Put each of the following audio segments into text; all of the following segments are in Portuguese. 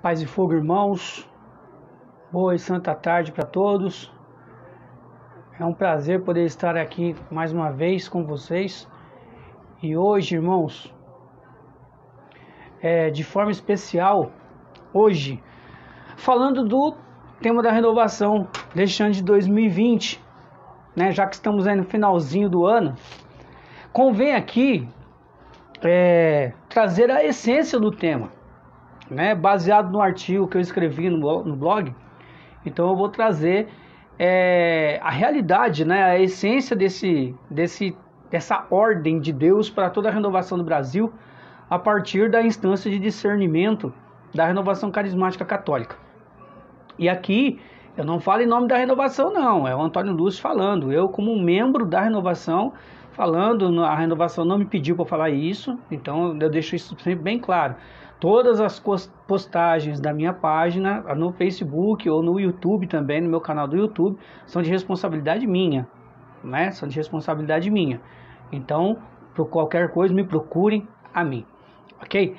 Paz e fogo, irmãos. Boa e santa tarde para todos. É um prazer poder estar aqui mais uma vez com vocês. E hoje, irmãos, de forma especial, hoje, falando do tema da renovação deste ano de 2020, né, já que estamos aí no finalzinho do ano, convém aqui trazer a essência do tema, né, baseado no artigo que eu escrevi no blog. Então eu vou trazer a realidade, né, a essência dessa ordem de Deus para toda a renovação do Brasil, a partir da instância de discernimento da renovação carismática católica. E aqui eu não falo em nome da renovação, não, é o Antônio Lúcio falando, eu como membro da renovação falando. A renovação não me pediu para falar isso, então eu deixo isso sempre bem claro. Todas as postagens da minha página no Facebook ou no YouTube também, no meu canal do YouTube, são de responsabilidade minha, né? São de responsabilidade minha. Então, por qualquer coisa, me procurem a mim, ok?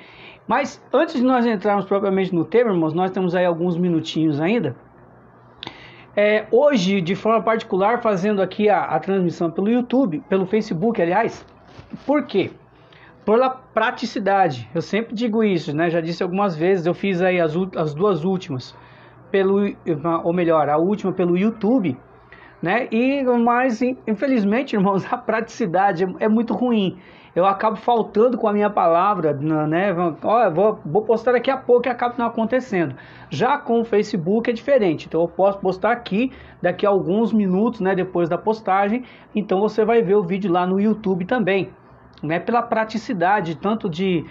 Mas antes de nós entrarmos propriamente no tema, irmãos, nós temos aí alguns minutinhos ainda. Hoje, de forma particular, fazendo aqui a transmissão pelo YouTube, pelo Facebook, aliás. Por quê? Pela praticidade. Eu sempre digo isso, né? Já disse algumas vezes. Eu fiz aí as duas últimas a última pelo YouTube, né? Mas infelizmente, irmãos, a praticidade é muito ruim. Eu acabo faltando com a minha palavra, né? Vou postar daqui a pouco e acaba não acontecendo. Já com o Facebook é diferente. Então eu posso postar aqui daqui a alguns minutos, né? Depois da postagem. Então você vai ver o vídeo lá no YouTube também, né? Pela praticidade, tanto de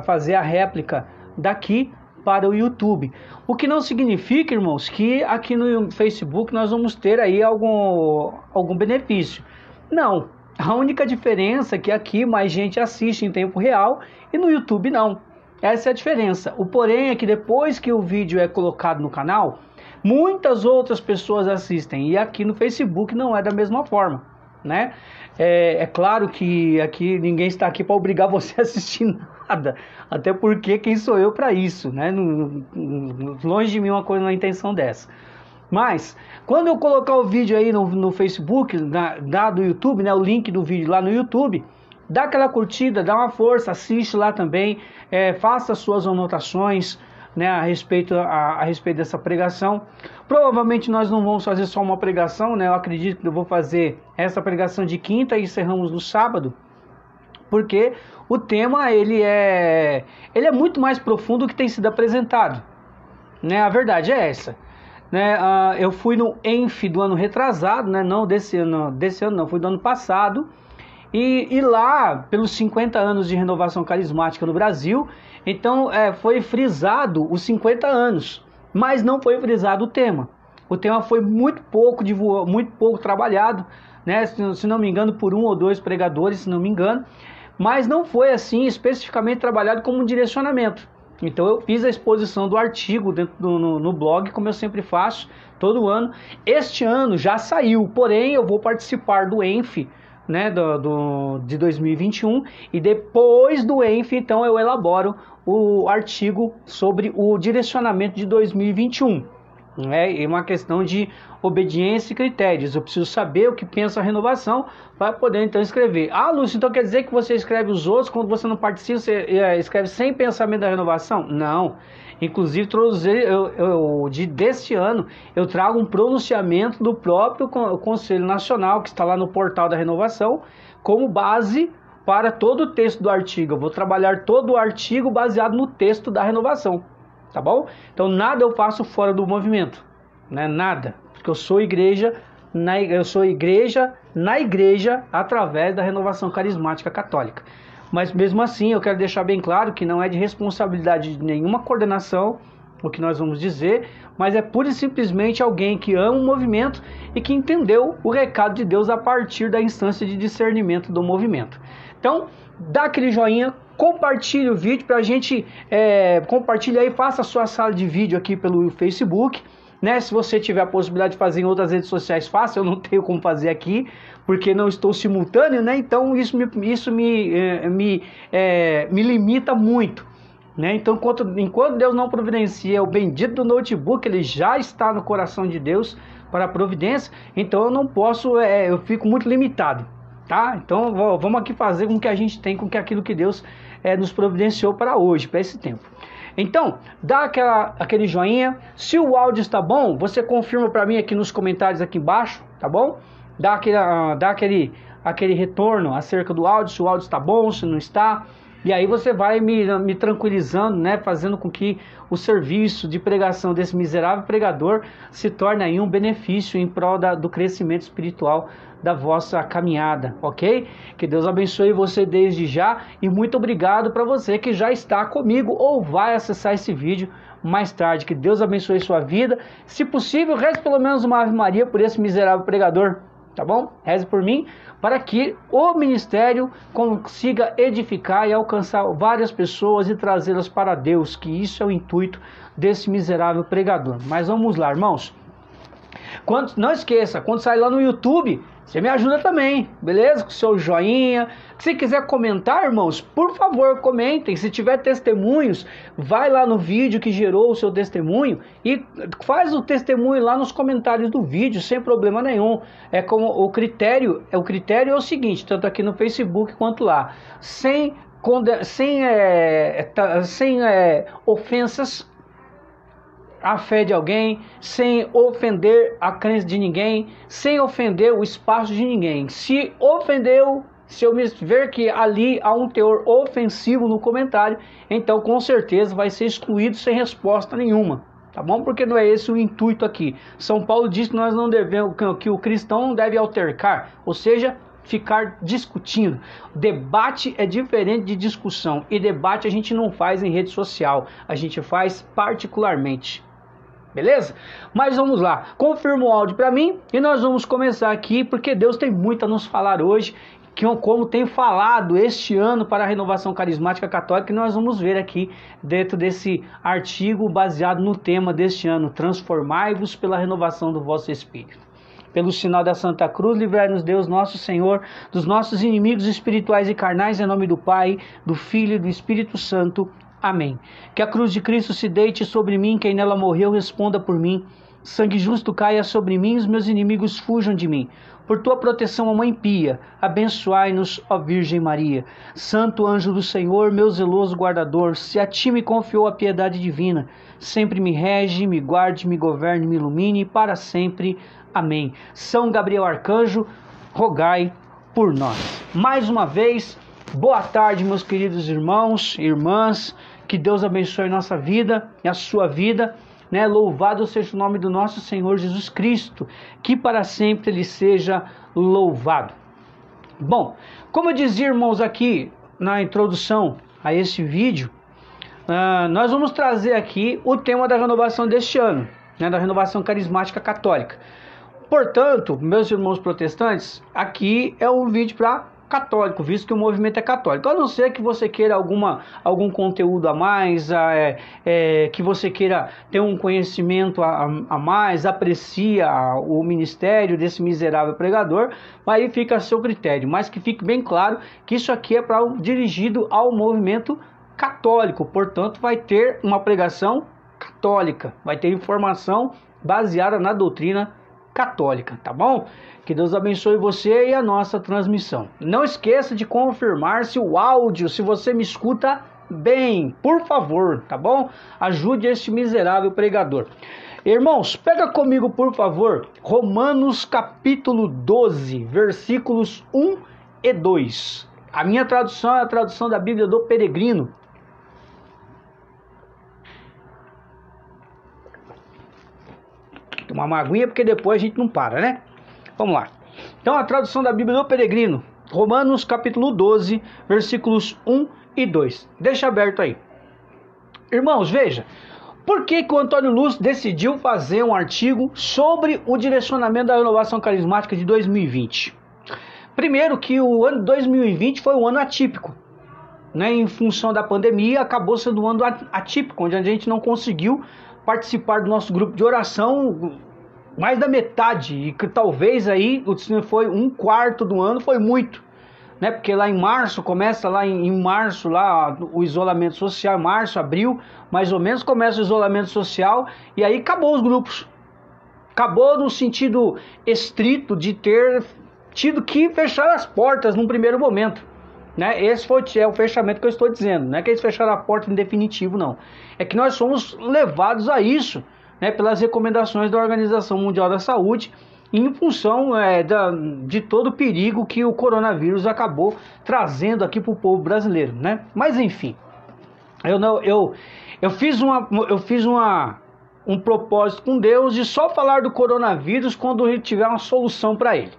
fazer a réplica daqui para o YouTube. O que não significa, irmãos, que aqui no Facebook nós vamos ter aí algum benefício. Não. A única diferença é que aqui mais gente assiste em tempo real e no YouTube não. Essa é a diferença. O porém é que depois que o vídeo é colocado no canal, muitas outras pessoas assistem. E aqui no Facebook não é da mesma forma, né? É claro que aqui ninguém está aqui para obrigar você a assistir nada. Até porque quem sou eu para isso, né? Longe de mim uma coisa, uma intenção dessa. Mas, quando eu colocar o vídeo aí no Facebook, do YouTube, né, o link do vídeo lá no YouTube, dá aquela curtida, dá uma força, assiste lá também, faça suas anotações, né, a respeito dessa pregação. Provavelmente nós não vamos fazer só uma pregação, né, eu acredito que eu vou fazer essa pregação de quinta e encerramos no sábado, porque o tema ele é muito mais profundo do que tem sido apresentado, né, a verdade é essa. Né, eu fui no ENF do ano retrasado, né, não desse ano não, fui do ano passado, e lá, pelos 50 anos de renovação carismática no Brasil, então foi frisado os 50 anos, mas não foi frisado o tema. O tema foi muito pouco trabalhado, né, se não me engano, por um ou dois pregadores, se não me engano, mas não foi assim especificamente trabalhado como um direcionamento. Então eu fiz a exposição do artigo no blog, como eu sempre faço, todo ano. Este ano já saiu, porém eu vou participar do ENF, né, de 2021, e depois do ENF, então, eu elaboro o artigo sobre o direcionamento de 2021. É uma questão de obediência e critérios. Eu preciso saber o que pensa a renovação para poder então escrever. Ah, Lúcio, então quer dizer que você escreve os outros, quando você não participa, você escreve sem pensamento da renovação? Não. Inclusive, deste ano, eu trago um pronunciamento do próprio Conselho Nacional, que está lá no portal da renovação, como base para todo o texto do artigo. Eu vou trabalhar todo o artigo baseado no texto da renovação. Tá bom? Então nada eu faço fora do movimento, né? Nada, porque eu sou igreja na igreja através da renovação carismática católica. Mas mesmo assim eu quero deixar bem claro que não é de responsabilidade de nenhuma coordenação o que nós vamos dizer, mas é pura e simplesmente alguém que ama o movimento e que entendeu o recado de Deus a partir da instância de discernimento do movimento. Então, dá aquele joinha, compartilhe o vídeo para a gente, compartilhe aí, faça a sua sala de vídeo aqui pelo Facebook, né? Se você tiver a possibilidade de fazer em outras redes sociais, faça. Eu não tenho como fazer aqui, porque não estou simultâneo, né? Então isso me limita muito. né? Então, enquanto Deus não providencia o bendito do notebook, ele já está no coração de Deus para a providência, então eu não posso, eu fico muito limitado, tá? Então vamos aqui fazer com que a gente tem, com que aquilo que Deus nos providenciou para hoje, para esse tempo. Então, dá aquele joinha. Se o áudio está bom, você confirma para mim aqui nos comentários aqui embaixo, tá bom? Dá aquele retorno acerca do áudio, se o áudio está bom, se não está. E aí você vai me tranquilizando, né? Fazendo com que o serviço de pregação desse miserável pregador se torne aí um benefício em prol do crescimento espiritual da vossa caminhada, ok? Que Deus abençoe você desde já e muito obrigado para você que já está comigo ou vai acessar esse vídeo mais tarde. Que Deus abençoe sua vida. Se possível, reze pelo menos uma Ave Maria por esse miserável pregador, tá bom? Reze por mim, para que o ministério consiga edificar e alcançar várias pessoas e trazê-las para Deus, que isso é o intuito desse miserável pregador. Mas vamos lá, irmãos. Não esqueça, quando sair lá no YouTube, você me ajuda também, beleza? Com seu joinha. Se quiser comentar, irmãos, por favor, comentem. Se tiver testemunhos, vai lá no vídeo que gerou o seu testemunho e faz o testemunho lá nos comentários do vídeo, sem problema nenhum. É como o critério é o seguinte, tanto aqui no Facebook quanto lá, sem ofensas a fé de alguém, sem ofender a crença de ninguém, sem ofender o espaço de ninguém. Se ofendeu, se eu ver que ali há um teor ofensivo no comentário, então com certeza vai ser excluído sem resposta nenhuma, tá bom? Porque não é esse o intuito aqui. São Paulo diz que nós não devemos, que o cristão não deve altercar, ou seja, ficar discutindo. Debate é diferente de discussão, e debate a gente não faz em rede social, a gente faz particularmente. Beleza? Mas vamos lá, confirma o áudio para mim e nós vamos começar aqui, porque Deus tem muito a nos falar hoje, como tem falado este ano para a Renovação Carismática Católica, que nós vamos ver aqui dentro desse artigo baseado no tema deste ano: transformai-vos pela renovação do vosso espírito. Pelo sinal da Santa Cruz, livrai-nos Deus nosso Senhor dos nossos inimigos espirituais e carnais, em nome do Pai, do Filho e do Espírito Santo. Amém. Que a cruz de Cristo se deite sobre mim, quem nela morreu responda por mim. Sangue justo caia sobre mim, os meus inimigos fujam de mim. Por tua proteção, ó Mãe Pia, abençoai-nos, ó Virgem Maria. Santo anjo do Senhor, meu zeloso guardador, se a ti me confiou a piedade divina, sempre me rege, me guarde, me governe, me ilumine para sempre. Amém. São Gabriel Arcanjo, rogai por nós. Mais uma vez, boa tarde, meus queridos irmãos e irmãs. Que Deus abençoe nossa vida e a sua vida, né? Louvado seja o nome do nosso Senhor Jesus Cristo, que para sempre Ele seja louvado. Bom, como eu dizia, irmãos, aqui na introdução a esse vídeo, nós vamos trazer aqui o tema da renovação deste ano, né? Da Renovação Carismática Católica. Portanto, meus irmãos protestantes, aqui é um vídeo para católico, visto que o movimento é católico. A não ser que você queira algum conteúdo a mais, que você queira ter um conhecimento a mais, aprecia o ministério desse miserável pregador, aí fica a seu critério. Mas que fique bem claro que isso aqui é dirigido ao movimento católico, portanto vai ter uma pregação católica, vai ter informação baseada na doutrina católica, tá bom? Que Deus abençoe você e a nossa transmissão. Não esqueça de confirmar se o áudio, se você me escuta bem, por favor, tá bom? Ajude este miserável pregador. Irmãos, pega comigo, por favor, Romanos capítulo 12, versículos 1 e 2. A minha tradução é a tradução da Bíblia do Peregrino. Tomar uma aguinha porque depois a gente não para, né? Vamos lá. Então a tradução da Bíblia do Peregrino, Romanos capítulo 12, versículos 1 e 2. Deixa aberto aí. Irmãos, veja, por que o Antônio Lúcio decidiu fazer um artigo sobre o direcionamento da renovação carismática de 2020? Primeiro que o ano 2020 foi um ano atípico, né? Em função da pandemia, acabou sendo um ano atípico, onde a gente não conseguiu participar do nosso grupo de oração mais da metade, e que talvez aí foi um quarto do ano, foi muito, né? Porque lá em março, começa lá em março lá o isolamento social, março, abril, mais ou menos começa o isolamento social e aí acabou os grupos. Acabou no sentido estrito de ter tido que fechar as portas num primeiro momento, né? Esse é o fechamento que eu estou dizendo, não é que eles fecharam a porta em definitivo, não. É que nós somos levados a isso, né, pelas recomendações da Organização Mundial da Saúde, em função de todo o perigo que o coronavírus acabou trazendo aqui para o povo brasileiro, né? Mas enfim, eu fiz um propósito com Deus de só falar do coronavírus quando ele tiver uma solução para ele.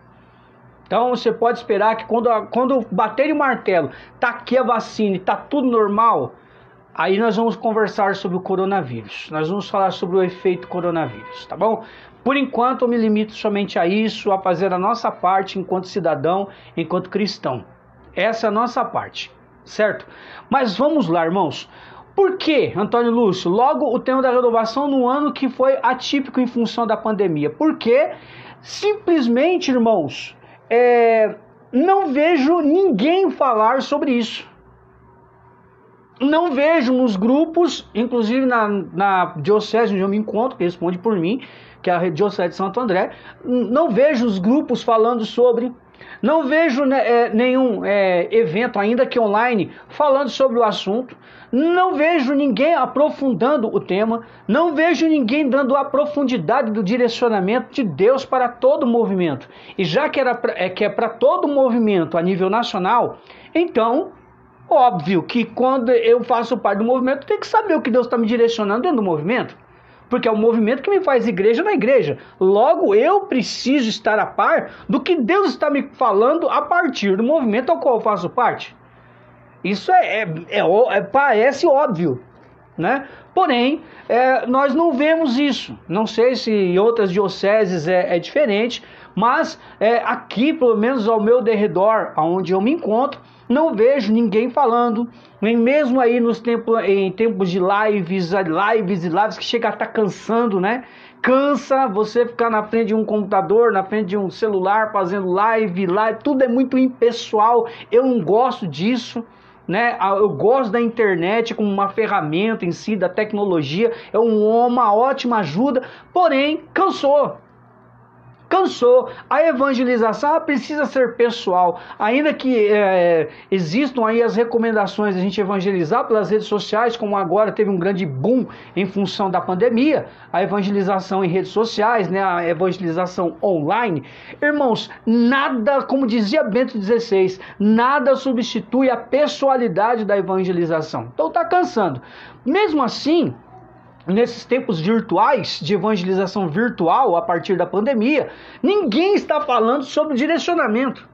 Então você pode esperar que quando bater o martelo, tá aqui a vacina e tá tudo normal, aí nós vamos conversar sobre o coronavírus. Nós vamos falar sobre o efeito coronavírus, tá bom? Por enquanto eu me limito somente a isso, a fazer a nossa parte enquanto cidadão, enquanto cristão. Essa é a nossa parte, certo? Mas vamos lá, irmãos. Por que, Antônio Lúcio, logo o tema da renovação no ano que foi atípico em função da pandemia? Porque simplesmente, irmãos, não vejo ninguém falar sobre isso. Não vejo nos grupos, inclusive na diocese onde eu me encontro, que responde por mim, que é a Diocese de Santo André, não vejo os grupos falando sobre, não vejo nenhum evento, ainda que online, falando sobre o assunto, não vejo ninguém aprofundando o tema, não vejo ninguém dando a profundidade do direcionamento de Deus para todo o movimento. E já que é para todo o movimento a nível nacional, então, óbvio que quando eu faço parte do movimento, eu tenho que saber o que Deus está me direcionando dentro do movimento. Porque é o movimento que me faz igreja na igreja. Logo, eu preciso estar a par do que Deus está me falando a partir do movimento ao qual eu faço parte. Isso parece óbvio, né? Porém, nós não vemos isso. Não sei se em outras dioceses é diferente, mas aqui, pelo menos ao meu derredor, onde eu me encontro, não vejo ninguém falando, nem mesmo aí em tempos de lives que chega a estar cansando, né? Cansa você ficar na frente de um computador, na frente de um celular, fazendo live, tudo é muito impessoal, eu não gosto disso, né? Eu gosto da internet como uma ferramenta em si, da tecnologia, é uma ótima ajuda, porém, cansou. A evangelização precisa ser pessoal, ainda que existam aí as recomendações de a gente evangelizar pelas redes sociais, como agora teve um grande boom em função da pandemia, a evangelização em redes sociais, né, a evangelização online. Irmãos, nada, como dizia Bento XVI, nada substitui a pessoalidade da evangelização. Então tá cansando. Mesmo assim, nesses tempos virtuais, de evangelização virtual a partir da pandemia, ninguém está falando sobre direcionamento.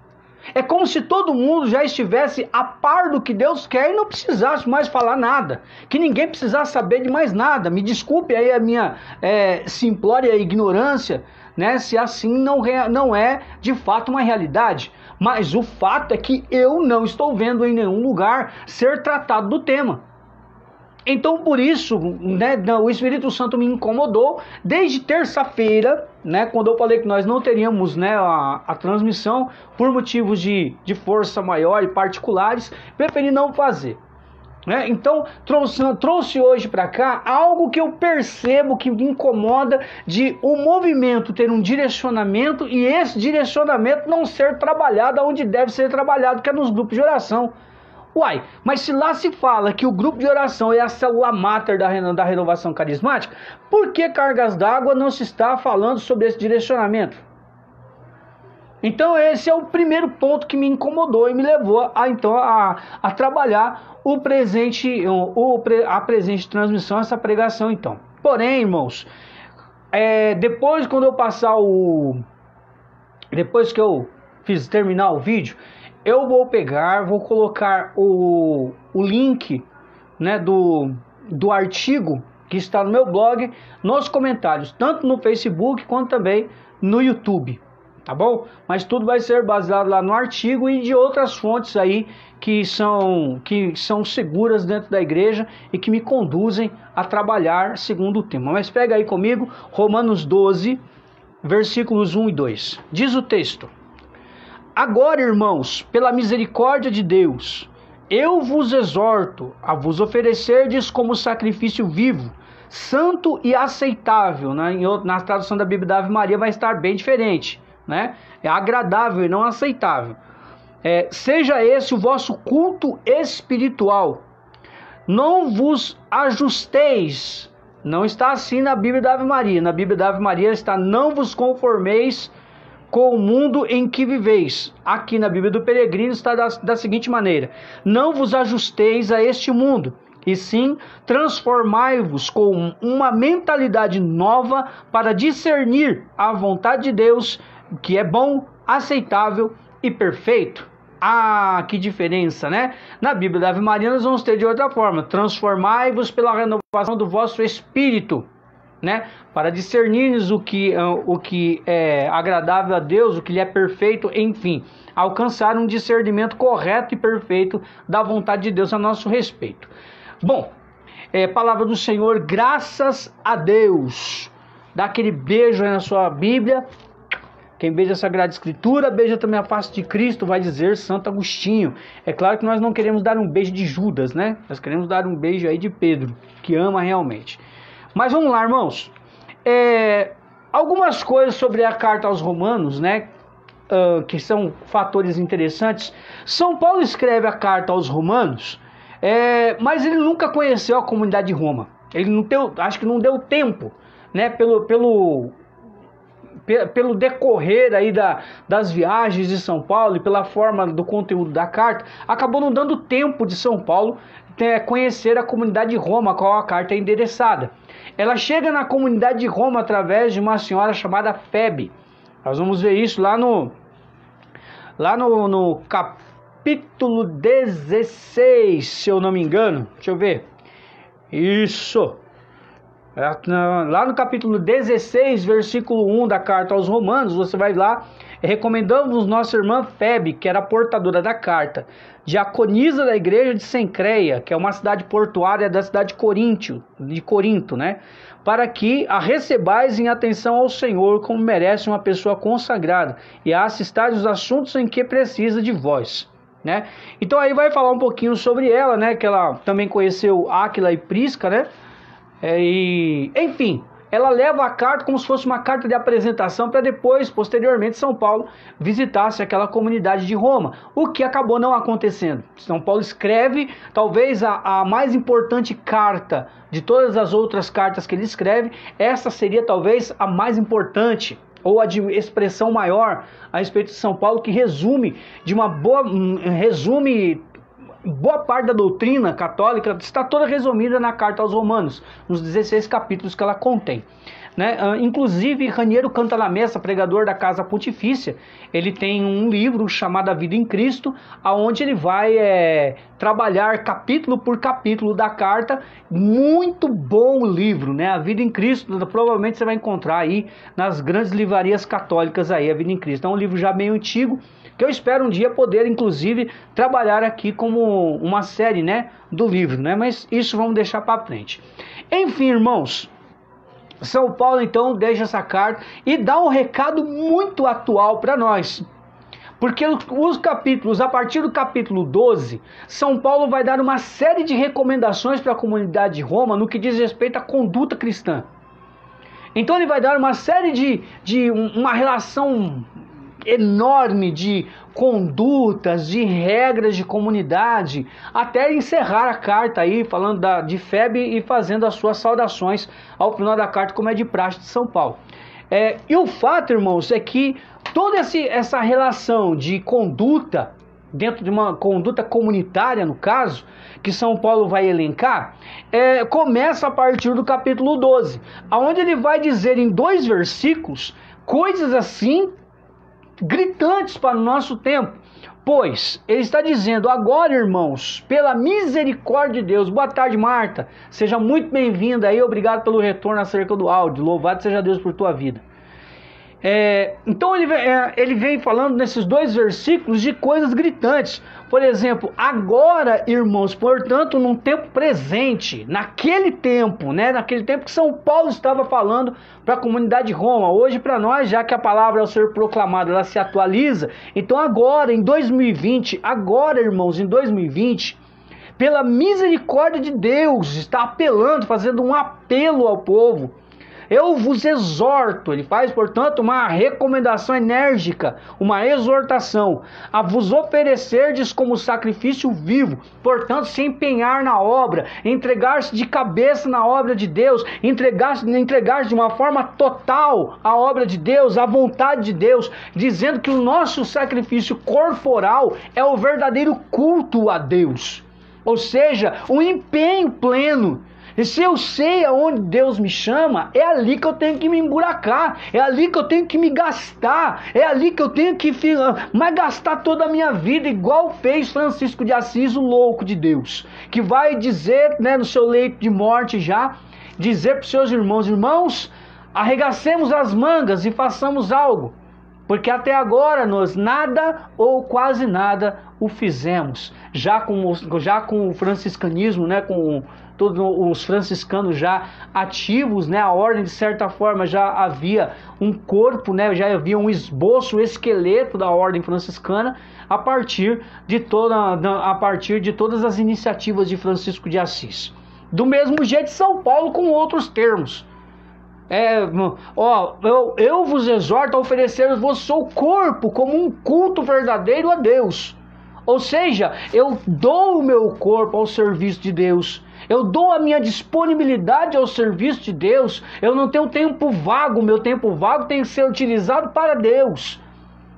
É como se todo mundo já estivesse a par do que Deus quer e não precisasse mais falar nada. Que ninguém precisasse saber de mais nada. Me desculpe aí a minha simplória ignorância, né, se assim não é de fato uma realidade. Mas o fato é que eu não estou vendo em nenhum lugar ser tratado do tema. Então, por isso, né, o Espírito Santo me incomodou desde terça-feira, né, quando eu falei que nós não teríamos, né, a transmissão por motivos de força maior e particulares, preferi não fazer. Né? Então, trouxe hoje para cá algo que eu percebo que me incomoda de o movimento ter um direcionamento e esse direcionamento não ser trabalhado onde deve ser trabalhado, que é nos grupos de oração. Uai, mas se lá se fala que o grupo de oração é a célula máter da renovação carismática, por que Cargas d'Água não se está falando sobre esse direcionamento? Então esse é o primeiro ponto que me incomodou e me levou a trabalhar a presente transmissão, essa pregação então. Porém, irmãos, depois quando eu passar depois que eu terminar o vídeo, eu vou colocar o link, né, do artigo que está no meu blog nos comentários, tanto no Facebook quanto também no YouTube, tá bom? Mas tudo vai ser baseado lá no artigo e de outras fontes aí que são seguras dentro da igreja e que me conduzem a trabalhar segundo o tema. Mas pega aí comigo Romanos 12, versículos 1 e 2. Diz o texto: Agora, irmãos, pela misericórdia de Deus, eu vos exorto a vos oferecerdes como sacrifício vivo, santo e aceitável, né? Na tradução da Bíblia da Ave Maria vai estar bem diferente, né? É agradável e não aceitável. Seja esse o vosso culto espiritual. Não vos ajusteis. Não está assim na Bíblia da Ave Maria. Na Bíblia da Ave Maria está: não vos conformeis com o mundo em que viveis. Aqui na Bíblia do Peregrino está da seguinte maneira: não vos ajusteis a este mundo, e sim transformai-vos com uma mentalidade nova para discernir a vontade de Deus, que é bom, aceitável e perfeito. Ah, que diferença, né? Na Bíblia da Ave Maria nós vamos ter de outra forma: transformai-vos pela renovação do vosso espírito, né? Para discernires o que é agradável a Deus, o que lhe é perfeito, enfim, alcançar um discernimento correto e perfeito da vontade de Deus a nosso respeito. Bom, palavra do Senhor, graças a Deus. Dá aquele beijo aí na sua Bíblia. Quem beija a Sagrada Escritura, beija também a face de Cristo, vai dizer Santo Agostinho. É claro que nós não queremos dar um beijo de Judas, né? Nós queremos dar um beijo aí de Pedro, que ama realmente. Mas vamos lá, irmãos. Algumas coisas sobre a carta aos Romanos, né? Que são fatores interessantes. São Paulo escreve a carta aos Romanos, mas ele nunca conheceu a comunidade de Roma. Ele não deu, acho que não deu tempo, né? Pelo decorrer aí das viagens de São Paulo e pela forma do conteúdo da carta, acabou não dando tempo de São Paulo conhecer a comunidade de Roma, a qual a carta é endereçada. Ela chega na comunidade de Roma através de uma senhora chamada Febe. Nós vamos ver isso lá no capítulo 16, se eu não me engano. Deixa eu ver. Isso. Lá no capítulo 16, versículo 1 da carta aos Romanos, você vai lá: recomendamos nossa irmã Febe, que era portadora da carta, diaconisa da igreja de Cencreia, que é uma cidade portuária da cidade de Corinto, né? Para que a recebais em atenção ao Senhor, como merece uma pessoa consagrada, e a assistais os assuntos em que precisa de vós, né? Então aí vai falar um pouquinho sobre ela, né? Que ela também conheceu Áquila e Prisca, né? Enfim, ela leva a carta como se fosse uma carta de apresentação para depois, posteriormente, São Paulo visitasse aquela comunidade de Roma, o que acabou não acontecendo. São Paulo escreve talvez a mais importante carta de todas as outras cartas que ele escreve. Essa seria talvez a mais importante, ou a de expressão maior a respeito de São Paulo, que resume boa parte da doutrina católica, está toda resumida na carta aos Romanos, nos 16 capítulos que ela contém, né? Inclusive, Raniero Cantalamessa, pregador da Casa Pontifícia, ele tem um livro chamado A Vida em Cristo, onde ele vai trabalhar capítulo por capítulo da carta. Muito bom livro, né? A Vida em Cristo, provavelmente você vai encontrar aí nas grandes livrarias católicas aí, A Vida em Cristo. É um livro já meio antigo, que eu espero um dia poder, inclusive, trabalhar aqui como uma série, né, do livro, né? Mas isso vamos deixar para frente. Enfim, irmãos, São Paulo então deixa essa carta e dá um recado muito atual para nós. Porque os capítulos, a partir do capítulo 12, São Paulo vai dar uma série de recomendações para a comunidade de Roma no que diz respeito à conduta cristã. Então ele vai dar uma série uma relação enorme de condutas, de regras de comunidade, até encerrar a carta aí, falando de Febe e fazendo as suas saudações ao final da carta, como é de praxe de São Paulo. E o fato, irmãos, é que toda essa relação de conduta, dentro de uma conduta comunitária, no caso, que São Paulo vai elencar, começa a partir do capítulo 12, onde ele vai dizer em 2 versículos coisas assim gritantes para o nosso tempo. Pois ele está dizendo: agora, irmãos, pela misericórdia de Deus. Boa tarde, Marta, seja muito bem-vinda aí, obrigado pelo retorno acerca do áudio, louvado seja Deus por tua vida. Então ele vem falando nesses 2 versículos de coisas gritantes. Por exemplo, agora, irmãos, portanto, num tempo presente, naquele tempo, né? Naquele tempo que São Paulo estava falando para a comunidade de Roma. Hoje, para nós, já que a palavra ao ser proclamada, ela se atualiza. Então agora, em 2020, irmãos, em 2020, pela misericórdia de Deus, está apelando, fazendo um apelo ao povo. Eu vos exorto, ele faz, portanto, uma recomendação enérgica, uma exortação, a vos oferecerdes como sacrifício vivo, portanto, se empenhar na obra, entregar-se de cabeça na obra de Deus, entregar-se de uma forma total à obra de Deus, à vontade de Deus, dizendo que o nosso sacrifício corporal é o verdadeiro culto a Deus, ou seja, um empenho pleno. E se eu sei aonde Deus me chama, é ali que eu tenho que me emburacar, é ali que eu tenho que me gastar, é ali que eu tenho que gastar toda a minha vida, igual fez Francisco de Assis, o louco de Deus, que vai dizer, né, no seu leito de morte já, dizer para os seus irmãos, arregacemos as mangas e façamos algo, porque até agora nós nada ou quase nada o fizemos. Já com o franciscanismo, né, com todos os franciscanos já ativos, né, a ordem de certa forma já havia um corpo, né, já havia um esboço, um esqueleto da ordem franciscana a partir de todas as iniciativas de Francisco de Assis. Do mesmo jeito São Paulo com outros termos. Eu vos exorto a oferecer o vosso corpo como um culto verdadeiro a Deus. Ou seja, eu dou o meu corpo ao serviço de Deus. Eu dou a minha disponibilidade ao serviço de Deus. Eu não tenho tempo vago. Meu tempo vago tem que ser utilizado para Deus.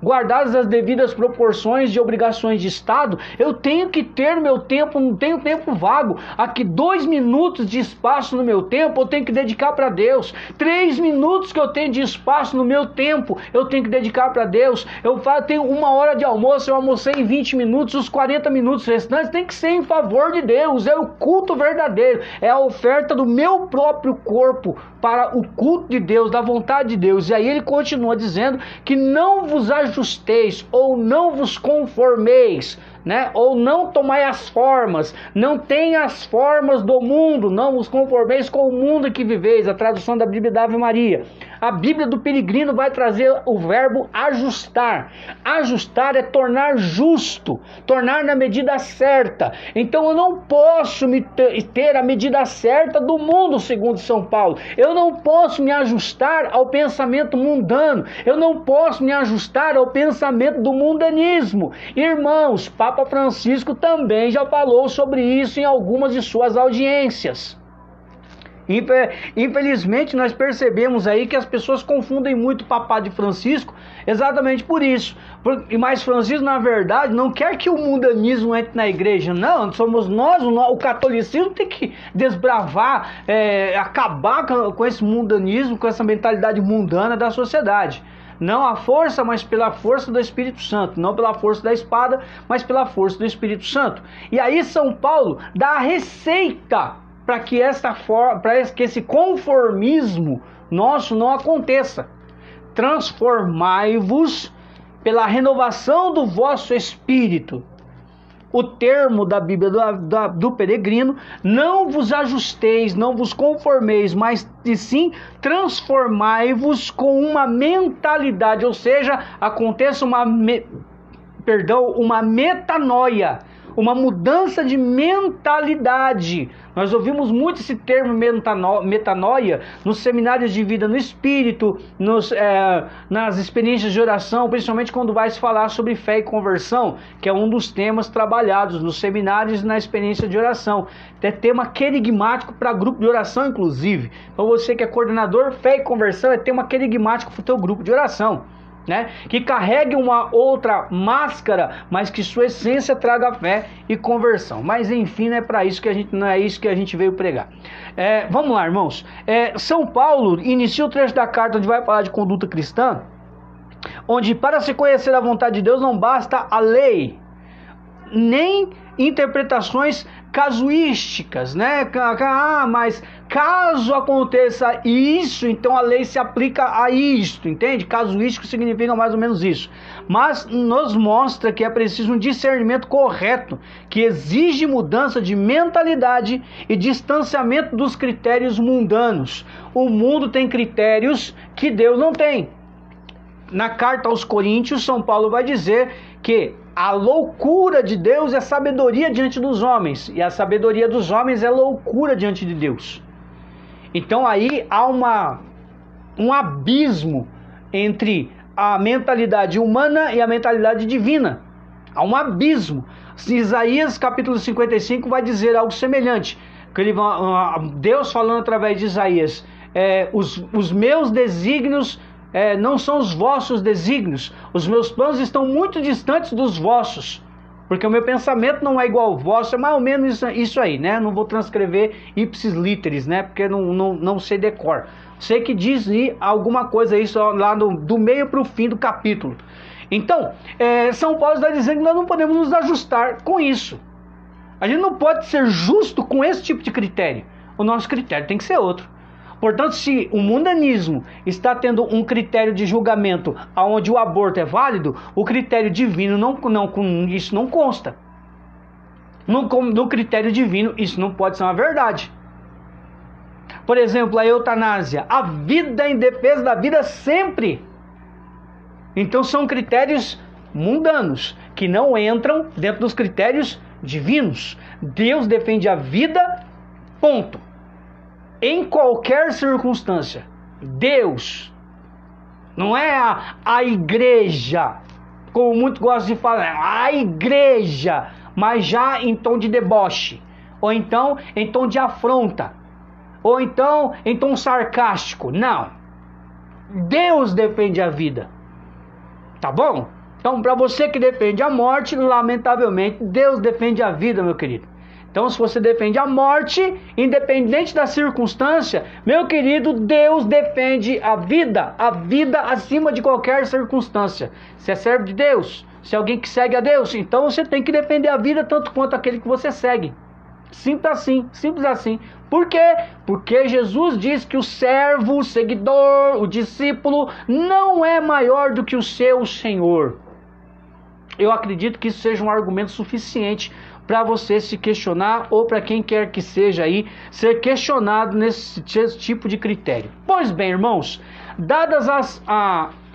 Guardadas as devidas proporções de obrigações de Estado, eu tenho que ter meu tempo, não tenho tempo vago. Aqui 2 minutos de espaço no meu tempo eu tenho que dedicar para Deus. 3 minutos que eu tenho de espaço no meu tempo eu tenho que dedicar para Deus. Eu tenho 1 hora de almoço, eu almocei em 20 minutos, os 40 minutos restantes tem que ser em favor de Deus. É o culto verdadeiro, é a oferta do meu próprio corpo para o culto de Deus, da vontade de Deus. E aí ele continua dizendo que não vos ajusteis ou não vos conformeis, né? Ou não tomai as formas, não tenha as formas do mundo, não vos conformeis com o mundo em que viveis. A tradução da Bíblia da Ave Maria. A Bíblia do Peregrino vai trazer o verbo ajustar. Ajustar é tornar justo, tornar na medida certa. Então eu não posso ter a medida certa do mundo, segundo São Paulo. Eu não posso me ajustar ao pensamento mundano. Eu não posso me ajustar ao pensamento do mundanismo. Irmãos, Papa Francisco também já falou sobre isso em algumas de suas audiências. Infelizmente nós percebemos aí que as pessoas confundem muito o papado de Francisco exatamente por isso. Mas Francisco, na verdade, não quer que o mundanismo entre na igreja, não. Somos nós, o catolicismo tem que desbravar, acabar com esse mundanismo, com essa mentalidade mundana da sociedade. Não a força, mas pela força do Espírito Santo. Não pela força da espada, mas pela força do Espírito Santo. E aí São Paulo dá a receita para que esse conformismo nosso não aconteça. Transformai-vos pela renovação do vosso espírito. O termo da Bíblia do Peregrino, não vos ajusteis, não vos conformeis, mas e sim transformai-vos com uma mentalidade, ou seja, aconteça uma metanoia, uma mudança de mentalidade. Nós ouvimos muito esse termo metanoia nos seminários de vida no Espírito, nas experiências de oração, principalmente quando vai se falar sobre fé e conversão, que é um dos temas trabalhados nos seminários e na experiência de oração. É tema querigmático para grupo de oração, inclusive. Então você que é coordenador, fé e conversão é tema querigmático para o teu grupo de oração. Né? Que carregue uma outra máscara, mas que sua essência traga fé e conversão. Mas enfim, não é isso que a gente veio pregar. Vamos lá, irmãos. São Paulo inicia o trecho da carta onde vai falar de conduta cristã, onde para se conhecer a vontade de Deus não basta a lei, nem interpretações casuísticas, né? Mas caso aconteça isso, então a lei se aplica a isto, entende? Casuístico significa mais ou menos isso. Mas nos mostra que é preciso um discernimento correto, que exige mudança de mentalidade e distanciamento dos critérios mundanos. O mundo tem critérios que Deus não tem. Na carta aos Coríntios, São Paulo vai dizer que a loucura de Deus é sabedoria diante dos homens, e a sabedoria dos homens é loucura diante de Deus. Então aí há um abismo entre a mentalidade humana e a mentalidade divina. Há um abismo. Isaías capítulo 55 vai dizer algo semelhante. Deus falando através de Isaías, os meus desígnios não são os vossos desígnios, os meus planos estão muito distantes dos vossos, porque o meu pensamento não é igual ao vosso. É mais ou menos isso aí, né? Não vou transcrever ipsis literis, né? Porque não sei decor. Sei que diz alguma coisa isso lá do meio para o fim do capítulo. Então, São Paulo está dizendo que nós não podemos nos ajustar com isso. A gente não pode ser justo com esse tipo de critério. O nosso critério tem que ser outro. Portanto, se o mundanismo está tendo um critério de julgamento onde o aborto é válido, o critério divino isso não consta. No critério divino, isso não pode ser uma verdade. Por exemplo, a eutanásia, a vida em defesa da vida sempre. Então são critérios mundanos, que não entram dentro dos critérios divinos. Deus defende a vida, ponto. Em qualquer circunstância. Deus. Não é a igreja, como muitos gostam de falar, a igreja, mas já em tom de deboche, ou então em tom de afronta, ou então em tom sarcástico. Não. Deus defende a vida. Tá bom? Então, para você que defende a morte, lamentavelmente, Deus defende a vida, meu querido. Então, se você defende a morte, independente da circunstância, meu querido, Deus defende a vida acima de qualquer circunstância. Se é servo de Deus, se é alguém que segue a Deus, então você tem que defender a vida tanto quanto aquele que você segue. Simples assim. Por quê? Porque Jesus diz que o servo, o seguidor, o discípulo não é maior do que o seu Senhor. Eu acredito que isso seja um argumento suficiente para você se questionar, ou para quem quer que seja aí, ser questionado nesse tipo de critério. Pois bem, irmãos, dadas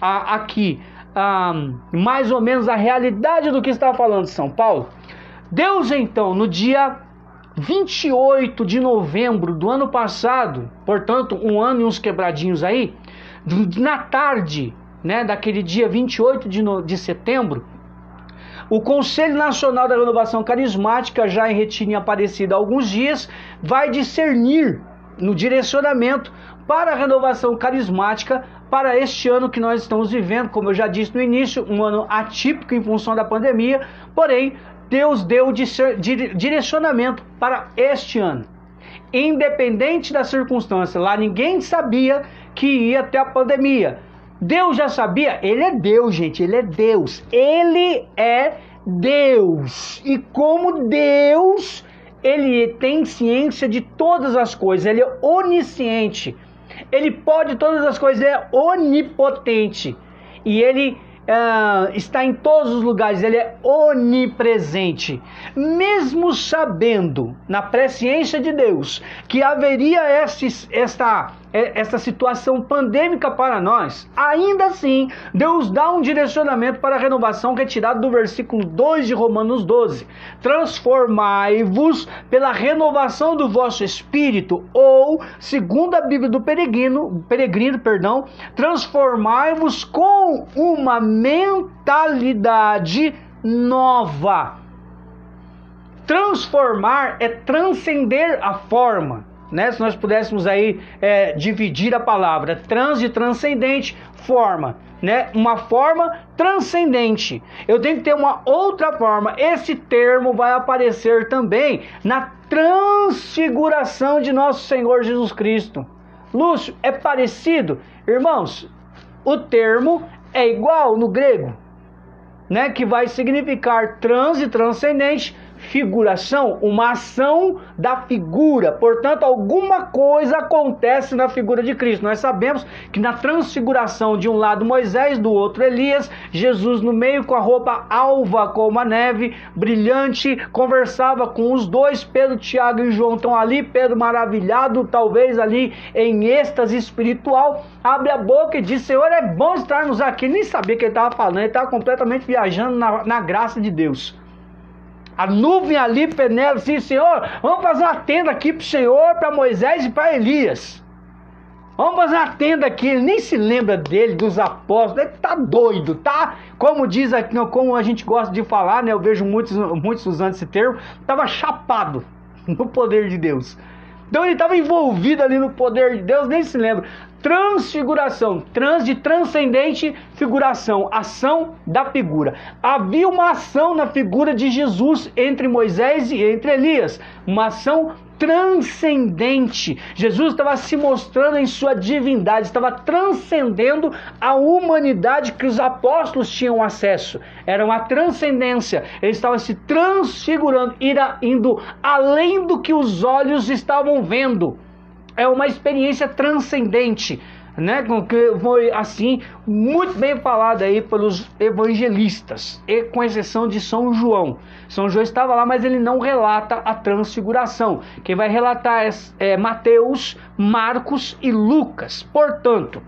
aqui mais ou menos a realidade do que está falando São Paulo, Deus então, no dia 28 de novembro do ano passado, portanto, um ano e uns quebradinhos aí, na tarde, né, daquele dia 28 de setembro, o Conselho Nacional da Renovação Carismática, já em retiro em Aparecida há alguns dias, vai discernir no direcionamento para a renovação carismática para este ano que nós estamos vivendo. Como eu já disse no início, um ano atípico em função da pandemia, porém Deus deu direcionamento para este ano. Independente da circunstância, lá ninguém sabia que ia ter a pandemia. Deus já sabia. Ele é Deus, gente, ele é Deus. Ele é Deus. E como Deus, ele tem ciência de todas as coisas. Ele é onisciente. Ele pode todas as coisas, ele é onipotente. E ele está em todos os lugares, ele é onipresente. Mesmo sabendo, na presciência de Deus, que haveria esta situação pandêmica para nós, ainda assim, Deus dá um direcionamento para a renovação retirado do versículo 2 de Romanos 12. Transformai-vos pela renovação do vosso espírito, ou, segundo a Bíblia do peregrino, transformai-vos com uma mentalidade nova. Transformar é transcender a forma, né? Se nós pudéssemos aí dividir a palavra trans de transcendente, forma, né? Uma forma transcendente. Eu tenho que ter uma outra forma. Esse termo vai aparecer também na transfiguração de nosso Senhor Jesus Cristo. Lúcio, é parecido? Irmãos, o termo é igual no grego, né? Que vai significar trans e transcendente, figuração? Uma ação da figura. Portanto, alguma coisa acontece na figura de Cristo. Nós sabemos que na transfiguração, de um lado Moisés, do outro Elias, Jesus no meio com a roupa alva como a neve, brilhante, conversava com os dois. Pedro, Tiago e João estão ali. Pedro, maravilhado, talvez ali em êxtase espiritual, abre a boca e diz: Senhor, é bom estarmos aqui. Nem sabia o que ele estava falando, ele estava completamente viajando na graça de Deus. A nuvem ali peneira assim: Senhor, vamos fazer uma tenda aqui para o Senhor, para Moisés e para Elias. Vamos fazer uma tenda aqui. Ele nem se lembra dele, dos apóstolos. Ele tá doido, tá? Como diz aqui, como a gente gosta de falar, né? Eu vejo muitos usando esse termo. Estava chapado no poder de Deus. Então ele estava envolvido ali no poder de Deus, nem se lembra. Transfiguração, de transcendente, figuração, ação da figura. Havia uma ação na figura de Jesus entre Moisés e entre Elias, uma ação transcendente. Jesus estava se mostrando em sua divindade, estava transcendendo a humanidade que os apóstolos tinham acesso. Era uma transcendência. Ele estava se transfigurando, indo além do que os olhos estavam vendo. É uma experiência transcendente, né? Que foi assim muito bem falado aí pelos evangelistas, e com exceção de São João. São João estava lá, mas ele não relata a transfiguração. Quem vai relatar é Mateus, Marcos e Lucas. Portanto,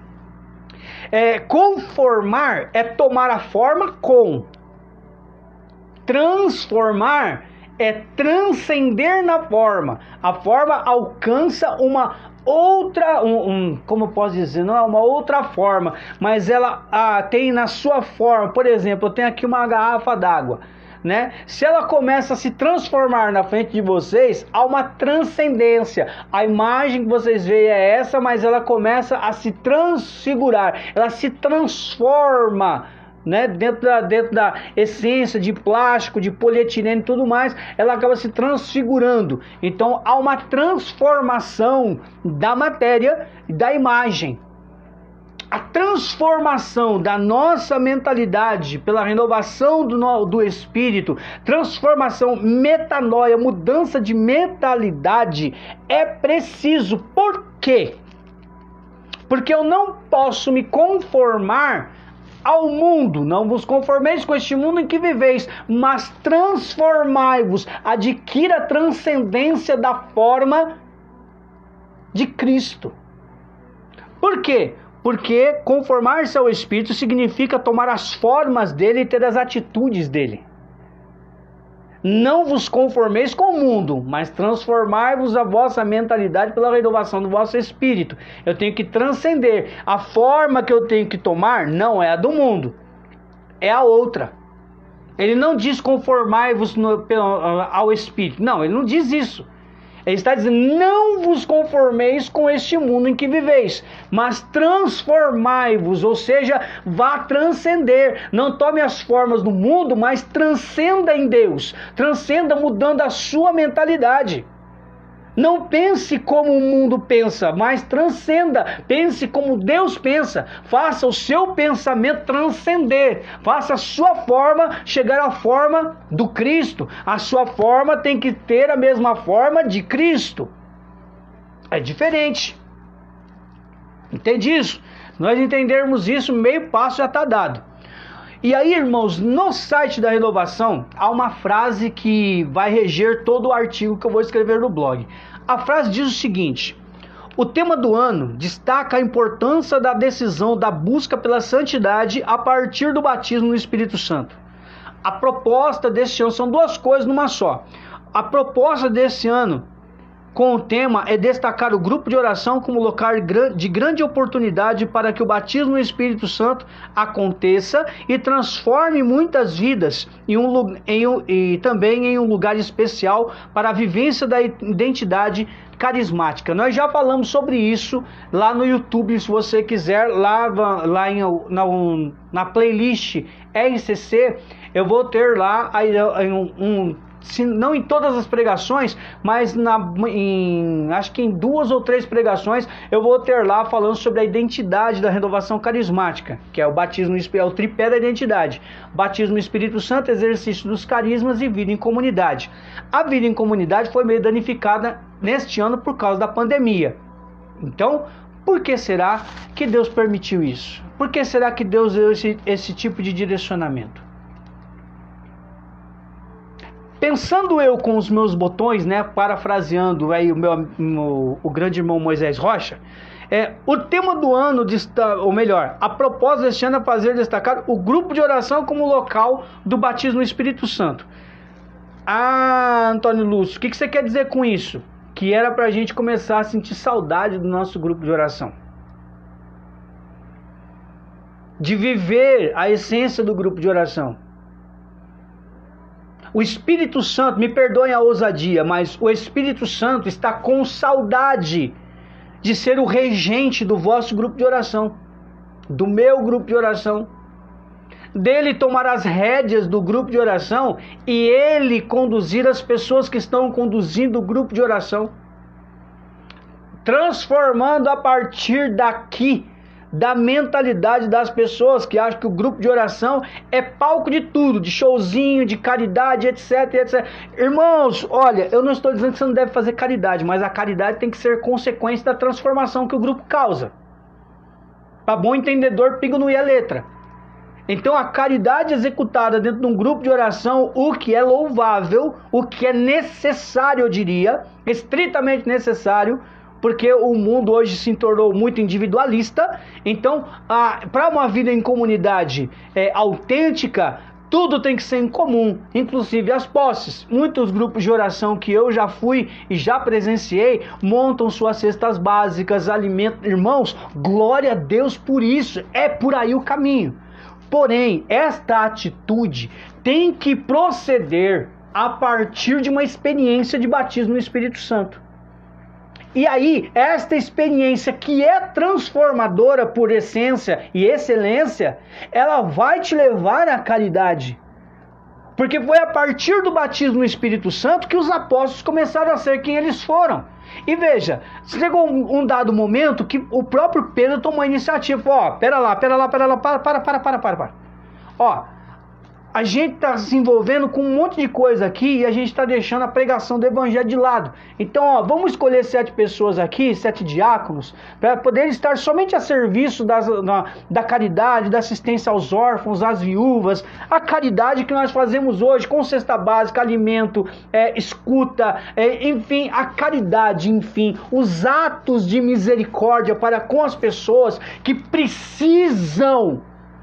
conformar é tomar a forma com. Transformar é transcender na forma. A forma alcança uma outra, como eu posso dizer, não é uma outra forma, mas ela tem na sua forma. Por exemplo, eu tenho aqui uma garrafa d'água, né? Se ela começa a se transformar na frente de vocês, há uma transcendência. A imagem que vocês veem é essa, mas ela começa a se transfigurar, ela se transforma, né? Dentro da essência de plástico, de polietileno e tudo mais, ela acaba se transfigurando. Então há uma transformação da matéria e da imagem. A transformação da nossa mentalidade pela renovação do espírito, transformação, metanoia, mudança de mentalidade é preciso. Por quê? Porque eu não posso me conformar ao mundo. Não vos conformeis com este mundo em que viveis, mas transformai-vos. Adquira a transcendência da forma de Cristo. Por quê? Porque conformar-se ao Espírito significa tomar as formas dele e ter as atitudes dele. Não vos conformeis com o mundo, mas transformai-vos a vossa mentalidade pela renovação do vosso espírito. Eu tenho que transcender. A forma que eu tenho que tomar não é a do mundo, é a outra. Ele não diz conformai-vos ao espírito. Não, ele não diz isso. Ele está dizendo: não vos conformeis com este mundo em que viveis, mas transformai-vos, ou seja, vá transcender. Não tome as formas do mundo, mas transcenda em Deus. Transcenda mudando a sua mentalidade. Não pense como o mundo pensa, mas transcenda. Pense como Deus pensa. Faça o seu pensamento transcender. Faça a sua forma chegar à forma do Cristo. A sua forma tem que ter a mesma forma de Cristo. É diferente. Entende isso? Nós entendermos isso, meio passo já está dado. E aí, irmãos, no site da Renovação, há uma frase que vai reger todo o artigo que eu vou escrever no blog. A frase diz o seguinte: o tema do ano destaca a importância da decisão da busca pela santidade a partir do batismo no Espírito Santo. A proposta deste ano são duas coisas numa só. A proposta desse ano com o tema é destacar o grupo de oração como local de grande oportunidade para que o batismo no Espírito Santo aconteça e transforme muitas vidas e também em um lugar especial para a vivência da identidade carismática. Nós já falamos sobre isso lá no YouTube, se você quiser, lá na playlist RCC, eu vou ter lá se não em todas as pregações, mas acho que em 2 ou 3 pregações eu vou ter lá falando sobre a identidade da renovação carismática, que é o batismo, é o tripé da identidade: batismo no Espírito Santo, exercício dos carismas e vida em comunidade. A vida em comunidade foi meio danificada neste ano por causa da pandemia. Então, por que será que Deus permitiu isso? Por que será que Deus deu esse tipo de direcionamento? Pensando eu com os meus botões, né, parafraseando aí o grande irmão Moisés Rocha, o tema do ano, ou melhor, a proposta deste ano é fazer destacar o grupo de oração como local do batismo no Espírito Santo. Ah, Antônio Lúcio, o que você quer dizer com isso? Que era para a gente começar a sentir saudade do nosso grupo de oração, de viver a essência do grupo de oração. O Espírito Santo, me perdoem a ousadia, mas o Espírito Santo está com saudade de ser o regente do vosso grupo de oração, do meu grupo de oração, dele tomar as rédeas do grupo de oração e ele conduzir as pessoas que estão conduzindo o grupo de oração, transformando a partir daqui da mentalidade das pessoas que acham que o grupo de oração é palco de tudo, de showzinho, de caridade, etc, etc. Irmãos, olha, eu não estou dizendo que você não deve fazer caridade, mas a caridade tem que ser consequência da transformação que o grupo causa. Para bom entendedor, pingo no i a letra. Então a caridade executada dentro de um grupo de oração, o que é louvável, o que é necessário, eu diria, estritamente necessário, porque o mundo hoje se tornou muito individualista. Então, para uma vida em comunidade autêntica, tudo tem que ser em comum, inclusive as posses. Muitos grupos de oração que eu já fui e já presenciei montam suas cestas básicas, alimentos. Irmãos, glória a Deus por isso, é por aí o caminho. Porém, esta atitude tem que proceder a partir de uma experiência de batismo no Espírito Santo. E aí, esta experiência que é transformadora por essência e excelência, ela vai te levar à caridade. Porque foi a partir do batismo no Espírito Santo que os apóstolos começaram a ser quem eles foram. E veja, chegou um dado momento que o próprio Pedro tomou a iniciativa. Ó, pera lá, para. Ó, a gente está se envolvendo com um monte de coisa aqui e a gente está deixando a pregação do evangelho de lado. Então, ó, vamos escolher 7 pessoas aqui, 7 diáconos, para poder estar somente a serviço da caridade, da assistência aos órfãos, às viúvas, a caridade que nós fazemos hoje com cesta básica, alimento, escuta, enfim, a caridade, enfim, os atos de misericórdia para com as pessoas que precisam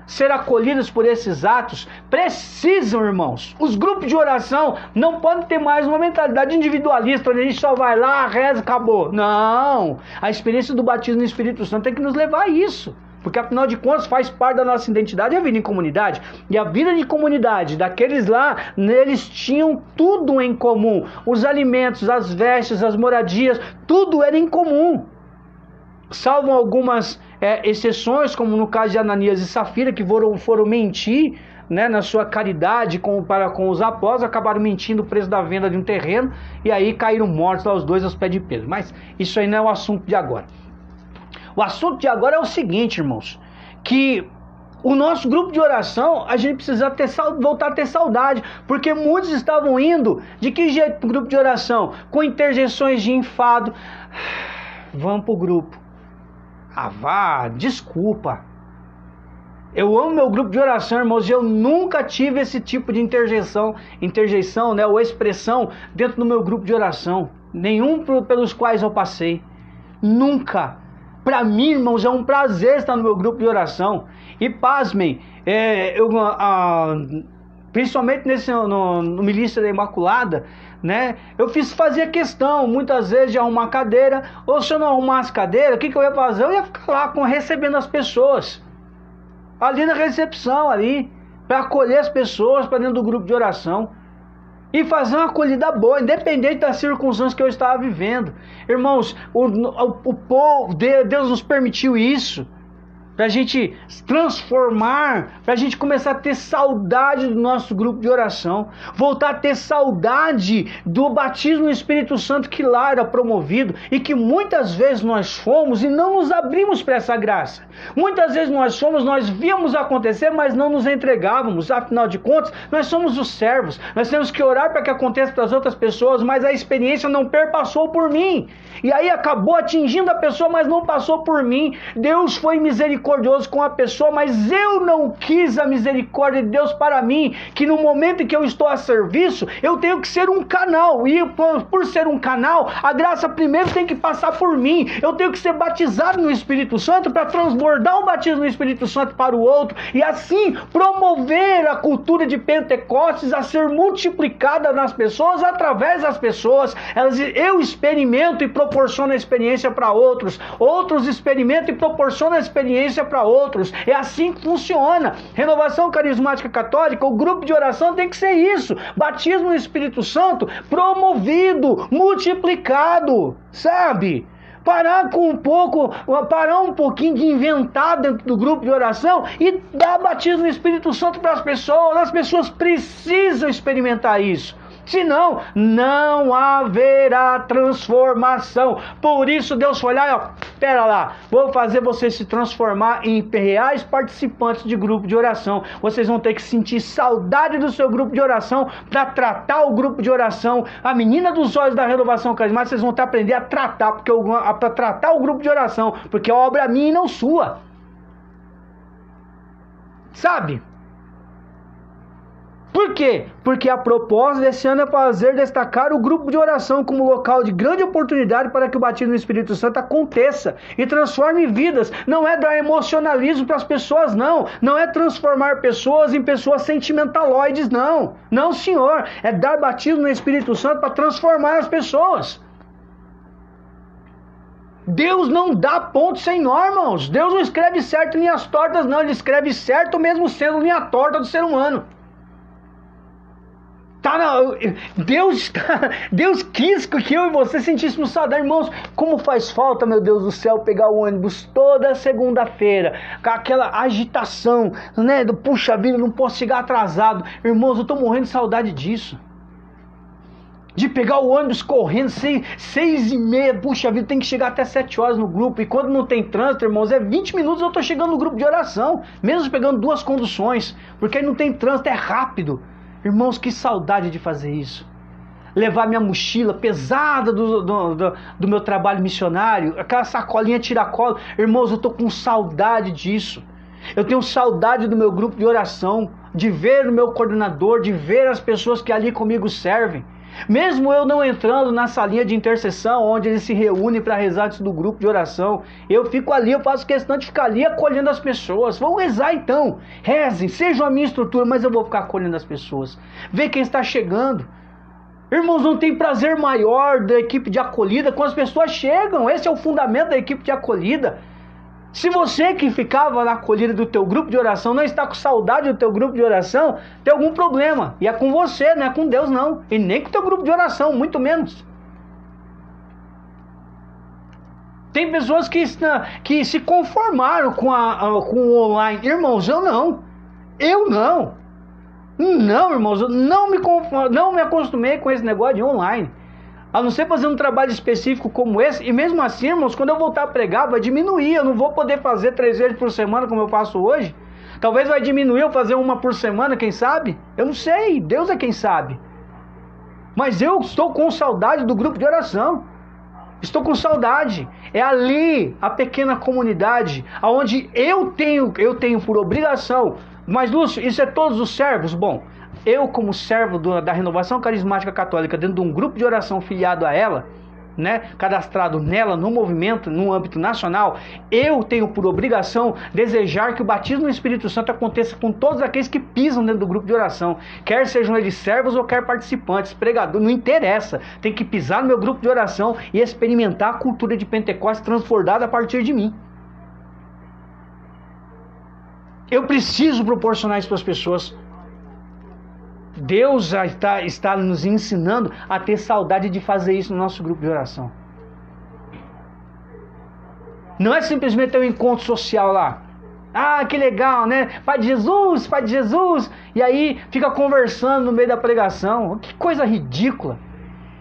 ser acolhidas por esses atos. Precisam, irmãos. Os grupos de oração não podem ter mais uma mentalidade individualista, onde a gente só vai lá, reza, acabou. Não, a experiência do batismo no Espírito Santo tem que nos levar a isso, porque afinal de contas faz parte da nossa identidade a vida em comunidade. E a vida de comunidade daqueles lá, eles tinham tudo em comum: os alimentos, as vestes, as moradias, tudo era em comum, salvo algumas exceções, como no caso de Ananias e Safira, que foram mentir, né, na sua caridade para com os apóstolos, acabaram mentindo o preço da venda de um terreno, e aí caíram mortos lá os dois aos pés de Pedro. Mas isso aí não é o assunto de agora. O assunto de agora é o seguinte, irmãos, que o nosso grupo de oração, a gente precisa voltar a ter saudade, porque muitos estavam indo, de que jeito para o grupo de oração? Com interjeições de enfado. Vamos para o grupo. Vá, desculpa. Eu amo meu grupo de oração, irmãos, e eu nunca tive esse tipo de interjeição, né, ou expressão dentro do meu grupo de oração. Nenhum pelos quais eu passei. Nunca. Para mim, irmãos, é um prazer estar no meu grupo de oração. E pasmem, principalmente no Milícia da Imaculada, né? Eu fazia questão, muitas vezes, de arrumar cadeira, ou se eu não arrumasse cadeira, o que eu ia fazer? Eu ia ficar lá recebendo as pessoas, ali na recepção, ali, para acolher as pessoas para dentro do grupo de oração, e fazer uma acolhida boa, independente das circunstâncias que eu estava vivendo. Irmãos, o povo, Deus nos permitiu isso, para a gente transformar, para a gente começar a ter saudade do nosso grupo de oração, voltar a ter saudade do batismo no Espírito Santo que lá era promovido e que muitas vezes nós fomos e não nos abrimos para essa graça. Muitas vezes nós fomos, nós víamos acontecer, mas não nos entregávamos. Afinal de contas, nós somos os servos, nós temos que orar para que aconteça para as outras pessoas, mas a experiência não perpassou por mim. E aí acabou atingindo a pessoa, mas não passou por mim. Deus foi misericordioso com a pessoa, mas eu não quis a misericórdia de Deus para mim, que no momento em que eu estou a serviço, eu tenho que ser um canal, e por ser um canal, a graça primeiro tem que passar por mim. Eu tenho que ser batizado no Espírito Santo para transbordar o batismo no Espírito Santo para o outro, e assim promover a cultura de Pentecostes a ser multiplicada nas pessoas, através das pessoas. Eu experimento e proporciono a experiência para outros, outros experimentam e proporcionam a experiência para outros. É assim que funciona. Renovação Carismática Católica, o grupo de oração tem que ser isso: batismo no Espírito Santo promovido, multiplicado, sabe? Parar um pouquinho de inventar dentro do grupo de oração e dar batismo no Espírito Santo para as pessoas. As pessoas precisam experimentar isso. Senão, não haverá transformação. Por isso Deus foi lá e pera lá, vou fazer vocês se transformar em reais participantes de grupo de oração. Vocês vão ter que sentir saudade do seu grupo de oração para tratar o grupo de oração. A menina dos olhos da Renovação Carismática, vocês vão ter que aprender a tratar, para tratar o grupo de oração, porque a obra é minha e não sua. Sabe? Por quê? Porque a proposta desse ano é fazer destacar o grupo de oração como local de grande oportunidade para que o batismo no Espírito Santo aconteça e transforme vidas. Não é dar emocionalismo para as pessoas, não. Não é transformar pessoas em pessoas sentimentaloides, não. Não, senhor. É dar batismo no Espírito Santo para transformar as pessoas. Deus não dá ponto sem nó, irmãos. Deus não escreve certo em linhas tortas, não. Ele escreve certo mesmo sendo linha torta do ser humano. Deus quis que eu e você sentíssemos saudade, irmãos. Como faz falta, meu Deus do céu, pegar o ônibus toda segunda-feira, com aquela agitação, né? Puxa vida, não posso chegar atrasado. Irmãos, eu estou morrendo de saudade disso. De pegar o ônibus correndo, 6h30, puxa vida, tem que chegar até 7 horas no grupo. E quando não tem trânsito, irmãos, 20 minutos eu estou chegando no grupo de oração, mesmo pegando 2 conduções, porque aí não tem trânsito, é rápido. Irmãos, que saudade de fazer isso. Levar minha mochila pesada do meu trabalho missionário, aquela sacolinha tiracolo. Irmãos, eu estou com saudade disso. Eu tenho saudade do meu grupo de oração, de ver o meu coordenador, de ver as pessoas que ali comigo servem. Mesmo eu não entrando na salinha de intercessão, onde eles se reúnem para rezar antes do grupo de oração, eu fico ali, eu faço questão de ficar ali acolhendo as pessoas. Vão rezar então, rezem, sejam a minha estrutura, mas eu vou ficar acolhendo as pessoas. Ver quem está chegando. Irmãos, não tem prazer maior da equipe de acolhida quando as pessoas chegam. Esse é o fundamento da equipe de acolhida. Se você que ficava na acolhida do teu grupo de oração não está com saudade do teu grupo de oração, tem algum problema. E é com você, não é com Deus não. E nem com o teu grupo de oração, muito menos. Tem pessoas que se conformaram com o online. Irmãos, eu não. Não, irmãos, eu não me acostumei com esse negócio de online. A não ser fazer um trabalho específico como esse. E mesmo assim, irmãos, quando eu voltar a pregar, vai diminuir. Eu não vou poder fazer 3 vezes por semana como eu faço hoje. Talvez vai diminuir eu fazer 1 por semana, quem sabe? Eu não sei, Deus é quem sabe. Mas eu estou com saudade do grupo de oração. Estou com saudade. É ali, a pequena comunidade, onde eu tenho por obrigação. Mas, Lúcio, isso é todos os servos? Bom, eu como servo da Renovação Carismática Católica, dentro de um grupo de oração filiado a ela, né, cadastrado nela, no movimento, no âmbito nacional, eu tenho por obrigação desejar que o batismo no Espírito Santo aconteça com todos aqueles que pisam dentro do grupo de oração, quer sejam eles servos ou quer participantes, pregador, não interessa, tem que pisar no meu grupo de oração e experimentar a cultura de Pentecostes transbordada a partir de mim. Eu preciso proporcionar isso para as pessoas. Deus já está nos ensinando a ter saudade de fazer isso no nosso grupo de oração. Não é simplesmente ter um encontro social lá. Ah, que legal, né? Pai de Jesus, Pai de Jesus. E aí fica conversando no meio da pregação. Que coisa ridícula.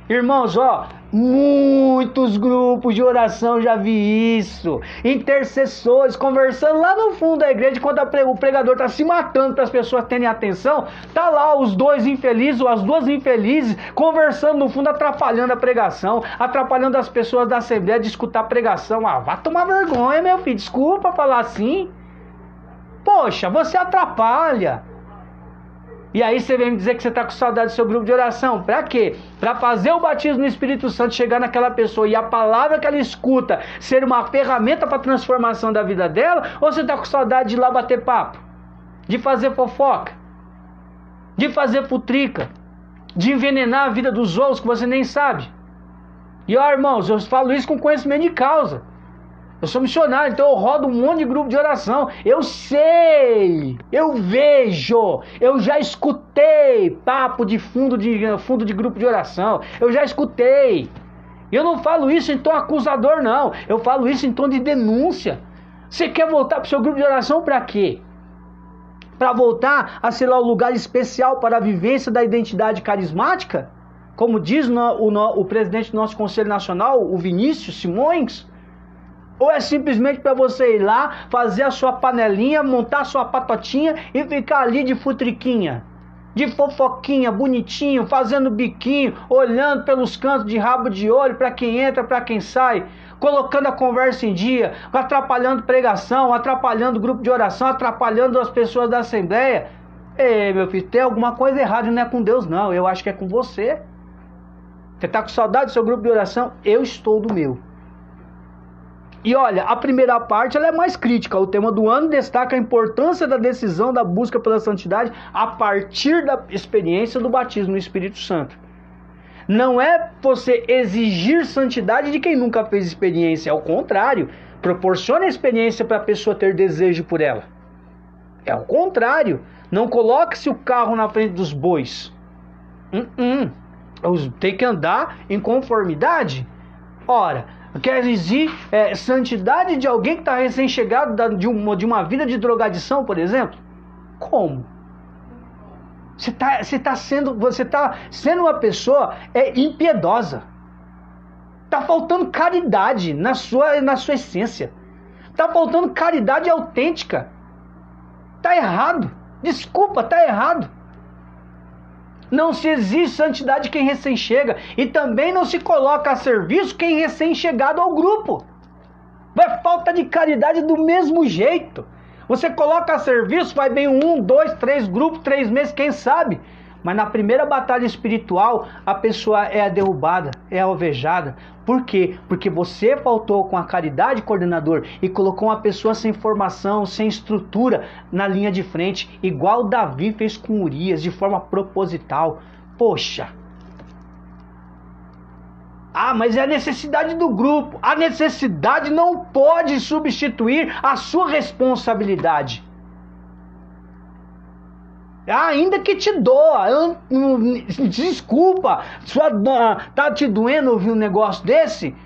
Irmãos, ó, muitos grupos de oração já vi isso. Intercessores conversando lá no fundo da igreja, enquanto o pregador está se matando para as pessoas terem atenção. Tá lá os dois infelizes ou as duas infelizes conversando no fundo, atrapalhando a pregação, atrapalhando as pessoas da assembleia de escutar a pregação. Ah, vá tomar vergonha, meu filho. Desculpa falar assim. Poxa, você atrapalha. E aí você vem me dizer que você está com saudade do seu grupo de oração. Para quê? Para fazer o batismo no Espírito Santo chegar naquela pessoa e a palavra que ela escuta ser uma ferramenta para a transformação da vida dela? Ou você está com saudade de ir lá bater papo? De fazer fofoca? De fazer futrica? De envenenar a vida dos outros que você nem sabe? E ó, irmãos, eu falo isso com conhecimento de causa. Eu sou missionário, então eu rodo um monte de grupo de oração. Eu sei, eu vejo, eu já escutei papo de fundo de grupo de oração. Eu já escutei. Eu não falo isso em tom acusador, não. Eu falo isso em tom de denúncia. Você quer voltar para o seu grupo de oração para quê? Para voltar a ser lá o lugar especial para a vivência da identidade carismática? Como diz o presidente do nosso Conselho Nacional, o Vinícius Simões? Ou é simplesmente para você ir lá, fazer a sua panelinha, montar a sua patotinha e ficar ali de futriquinha, de fofoquinha, bonitinho, fazendo biquinho, olhando pelos cantos de rabo de olho para quem entra, para quem sai, colocando a conversa em dia, atrapalhando pregação, atrapalhando grupo de oração, atrapalhando as pessoas da assembleia? Ei, meu filho, tem alguma coisa errada, não é com Deus não, eu acho que é com você. Você está com saudade do seu grupo de oração? Eu estou do meu. E olha, a primeira parte ela é mais crítica. O tema do ano destaca a importância da decisão da busca pela santidade a partir da experiência do batismo no Espírito Santo. Não é você exigir santidade de quem nunca fez experiência, ao contrário, proporcione a experiência para a pessoa ter desejo por ela. É ao contrário, não coloque-se o carro na frente dos bois. Tem que andar em conformidade. Ora, quer exigir santidade de alguém que está recém-chegado de uma vida de drogadição, por exemplo? Como? Você está sendo uma pessoa impiedosa. Está faltando caridade na sua essência. Está faltando caridade autêntica. Está errado. Desculpa, está errado. Não se exige santidade quem recém-chega. E também não se coloca a serviço quem recém-chegado ao grupo. Vai falta de caridade do mesmo jeito. Você coloca a serviço, vai bem 1, 2, 3 grupos, 3 meses, quem sabe? Mas na primeira batalha espiritual, a pessoa é derrubada, é alvejada. Por quê? Porque você faltou com a caridade, coordenador, e colocou uma pessoa sem formação, sem estrutura na linha de frente, igual Davi fez com Urias, de forma proposital. Poxa! Ah, mas é a necessidade do grupo. A necessidade não pode substituir a sua responsabilidade. Ainda que te doa, desculpa, tá te doendo ouvir um negócio desse?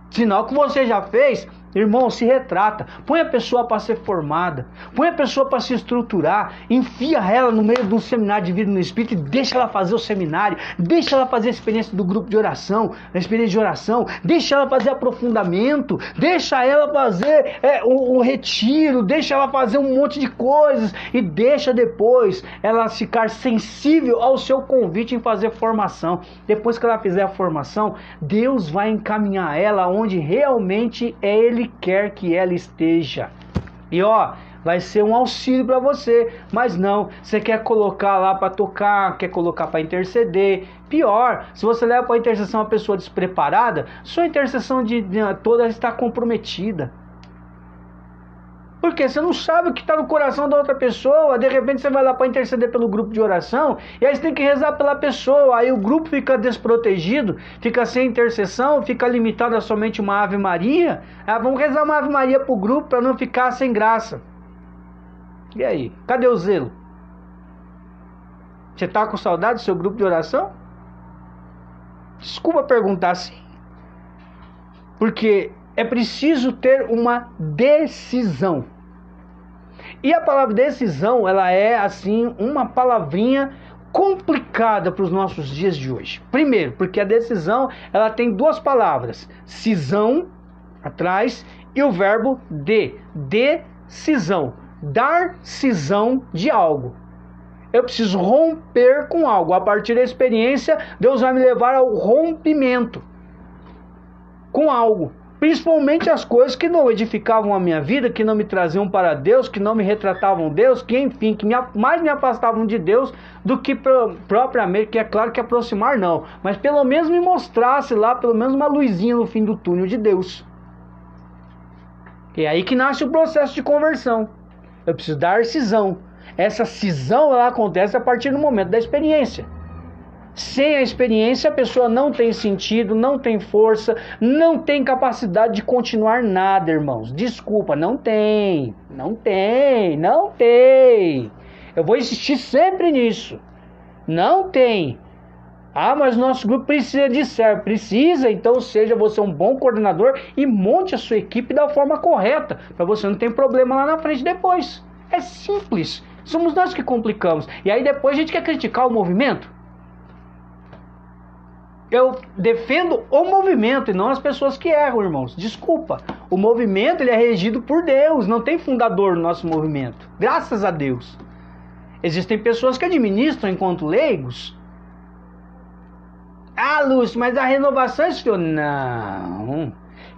Sinal que você já fez, irmão, se retrata. Põe a pessoa para ser formada, põe a pessoa para se estruturar, enfia ela no meio de um seminário de vida no Espírito e deixa ela fazer o seminário, deixa ela fazer a experiência do grupo de oração, a experiência de oração, deixa ela fazer aprofundamento, deixa ela fazer o retiro, deixa ela fazer um monte de coisas e deixa depois ela ficar sensível ao seu convite em fazer formação. Depois que ela fizer a formação, Deus vai encaminhar ela onde realmente Ele quer que ela esteja. E ó, vai ser um auxílio para você. Mas não, você quer colocar lá para tocar, quer colocar para interceder. Pior, se você leva para intercessão uma pessoa despreparada, sua intercessão toda está comprometida. Porque você não sabe o que está no coração da outra pessoa. De repente você vai lá para interceder pelo grupo de oração, e aí você tem que rezar pela pessoa. Aí o grupo fica desprotegido, fica sem intercessão, fica limitado a somente uma Ave Maria. Vamos rezar uma Ave Maria para o grupo para não ficar sem graça. E aí? Cadê o zelo? Você está com saudade do seu grupo de oração? Desculpa perguntar assim. Porque é preciso ter uma decisão. E a palavra decisão, ela é assim uma palavrinha complicada para os nossos dias de hoje. Primeiro, porque a decisão, ela tem duas palavras, cisão atrás e o verbo decisão, dar cisão de algo. Eu preciso romper com algo. A partir da experiência, Deus vai me levar ao rompimento com algo. Principalmente as coisas que não edificavam a minha vida, que não me traziam para Deus, que não me retratavam Deus, que enfim, que mais me afastavam de Deus do que propriamente, que é claro que aproximar não, mas pelo menos me mostrasse lá, pelo menos uma luzinha no fim do túnel de Deus. E é aí que nasce o processo de conversão. Eu preciso dar cisão. Essa cisão, ela acontece a partir do momento da experiência. Sem a experiência, a pessoa não tem sentido, não tem força, não tem capacidade de continuar nada, irmãos. Desculpa, não tem. Não tem, não tem. Eu vou insistir sempre nisso. Não tem. Ah, mas nosso grupo precisa de servo. Precisa, então seja você um bom coordenador e monte a sua equipe da forma correta, para você não ter problema lá na frente depois. É simples. Somos nós que complicamos. E aí depois a gente quer criticar o movimento. Eu defendo o movimento e não as pessoas que erram, irmãos. Desculpa. O movimento, ele é regido por Deus. Não tem fundador no nosso movimento. Graças a Deus. Existem pessoas que administram enquanto leigos. Ah, Lúcio, mas a renovação esfriou. Não.